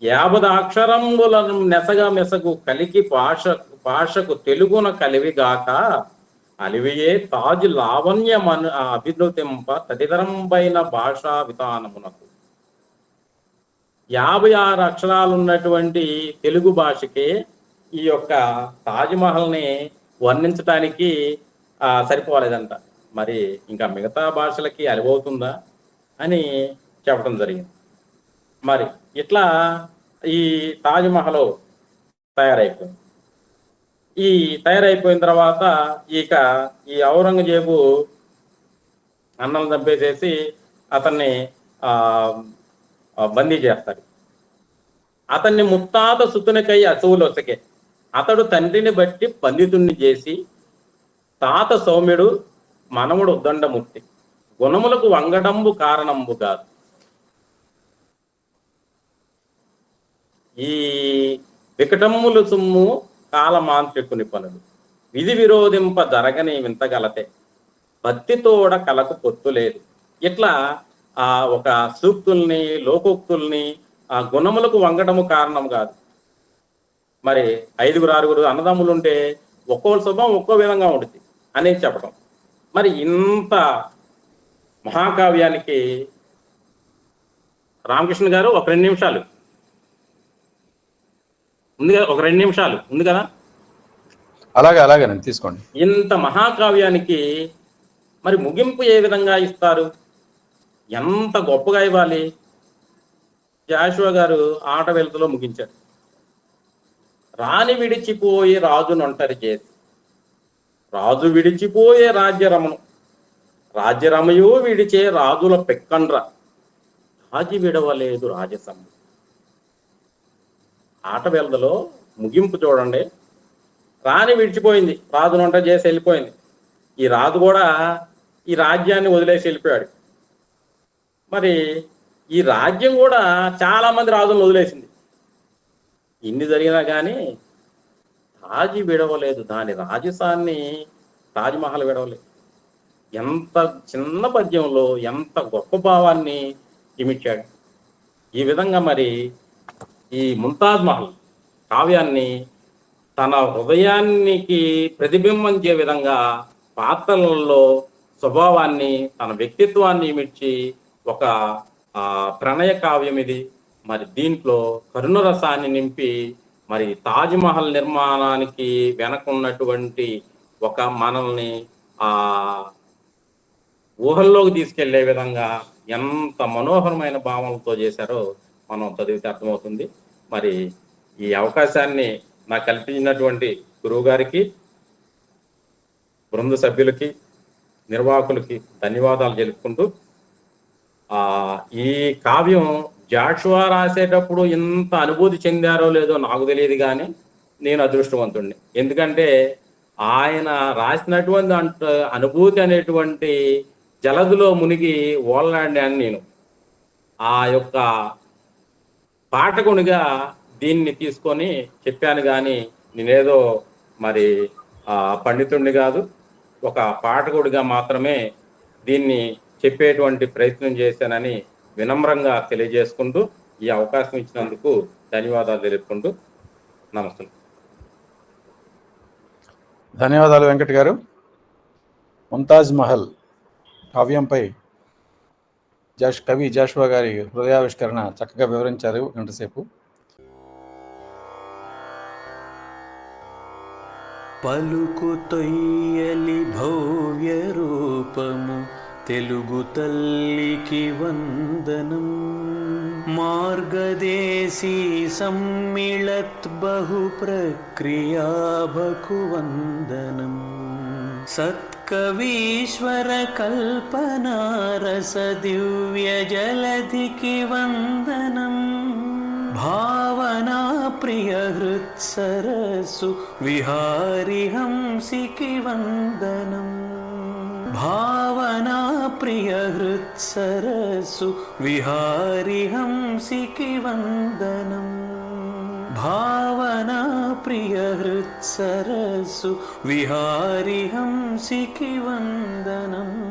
50 అక్షరములను మెసగు కలికి భాషకు తెలుగున కలివిగాక అలివియే తాజు లావణ్యమను అభివృద్ధింప తదితరంపైన భాషా విధానమునకు. 56 అక్షరాలు ఉన్నటువంటి తెలుగు భాషకి ఈ యొక్క తాజ్మహల్ని వర్ణించడానికి సరిపోలేదంట. మరి ఇంకా మిగతా భాషలకి అలివవుతుందా అని చెప్పడం జరిగింది. మరి ఇట్లా ఈ తాజ్మహల్ తయారైపోయింది. ఈ తయారైపోయిన తర్వాత ఇక ఈ ఔరంగజేబు అన్నలు చంపేసేసి అతన్ని బందీ చేస్తాడు. అతన్ని ముత్తాత సుతునికై అసువులొసకే. అతడు తండ్రిని బట్టి పండితుణ్ణి చేసి తాత సౌమ్యుడు మనముడు ఉద్దండమూర్తి గుణములకు వంగడంబు కారణంబు కాదు. ఈ వికటమ్ములు సుమ్ము కాలమాంత్రికుని పనులు విధి విరోధింప జరగని వింతగలతే భక్తితోడ కలకు పొత్తు లేదు. ఇట్లా ఒక సూక్తుల్ని లోకోక్తుల్ని గుణములకు వంగడము కారణం కాదు. మరి 5-6 అన్నదమ్ములు ఉంటే ఒక్కో స్వభావం ఒక్కో విధంగా ఉంటుంది అనేది చెప్పడం. మరి ఇంత మహాకావ్యానికి రామకృష్ణ గారు ఒక 2 నిమిషాలు ఉంది కదా, ఒక 2 నిమిషాలు ఉంది కదా. అలాగే నేను తీసుకోండి. ఇంత మహాకావ్యానికి మరి ముగింపు ఏ విధంగా ఇస్తారు, ఎంత గొప్పగా ఇవ్వాలి? జాషువా గారు ఆట వెలుతులో ముగించారు. రాణి విడిచిపోయి రాజును ఒంటరి చేసి రాజు విడిచిపోయే రాజ్యరమయు విడిచే రాజుల పెక్కండ్ర రాజు విడవలేదు రాజసమ్మ. ఆట వెలుదలో ముగింపు చూడండి. రాణి విడిచిపోయింది, రాజును ఒంటరి చేసి వెళ్ళిపోయింది. ఈ రాజు కూడా ఈ రాజ్యాన్ని వదిలేసి వెళ్ళిపోయాడు. మరి ఈ రాజ్యం కూడా చాలా మంది రాజులను వదిలేసింది. ఇన్ని జరిగినా కానీ తాజి విడవలేదు, దాని రాజసాన్ని తాజ్మహల్ విడవలేదు. ఎంత చిన్న పద్యంలో ఎంత గొప్ప భావాన్ని ఇమిడ్చాడు. ఈ విధంగా మరి ఈ ముంతాజ్ మహల్ కావ్యాన్ని తన హృదయానికి ప్రతిబింబించే విధంగా పాత్రలలో స్వభావాన్ని తన వ్యక్తిత్వాన్ని ఇమిడ్చి ఒక ప్రణయ కావ్యం ఇది. మరి దీంట్లో కరుణరసాన్ని నింపి మరి తాజ్మహల్ నిర్మాణానికి వెనకున్నటువంటి ఒక మనల్ని ఊహల్లోకి తీసుకెళ్లే విధంగా ఎంత మనోహరమైన భావనలతో చేశారో మనం చదివితే అర్థమవుతుంది. మరి ఈ అవకాశాన్ని నాకు కల్పించినటువంటి గురువు గారికి, బృంద సభ్యులకి, నిర్వాహకులకి ధన్యవాదాలు తెలుపుకుంటూ, ఈ కావ్యం జాషువా రాసేటప్పుడు ఎంత అనుభూతి చెందారో లేదో నాకు తెలియదు, కానీ నేను అదృష్టవంతుడిని. ఎందుకంటే ఆయన రాసినటువంటి అనుభూతి అనేటువంటి జలదులో మునిగి ఓళ్ళాడాను నేను. ఆ యొక్క పాఠకునిగా దీన్ని తీసుకొని చెప్పాను, కానీ నేనేదో మరి పండితుడిని కాదు, ఒక పాఠకుడిగా మాత్రమే దీన్ని చెప్పేటువంటి ప్రయత్నం చేశానని వినమ్రంగా తెలియజేసుకుంటూ ఈ అవకాశం ఇచ్చినందుకు ధన్యవాదాలు తెలుపుకుంటూ నమస్తే. ధన్యవాదాలు వెంకట్ గారు. ముంతాజ్ మహల్ కావ్యంపై కవి జాషువా గారి హృదయావిష్కరణ చక్కగా వివరించారు గంటసేపు. పలుకు తొయ్యలి భవ్య రూపము తెలుగు తల్లికి వందనం. మార్గదేశీ సమ్మిళత్ బహు ప్రక్రియాభకు వందనం. సత్కవీశ్వర కల్పనారస దివ్య జలధికి వందనం. భావనా ప్రియ హృత్సరస్సు విహారి హంసికి వందనం. భావనా ప్రియ హృత్సరస్సు విహారి హంసికి వందనం. భావనా ప్రియ హృత్సరస్సు విహారి హంసికి వందనం.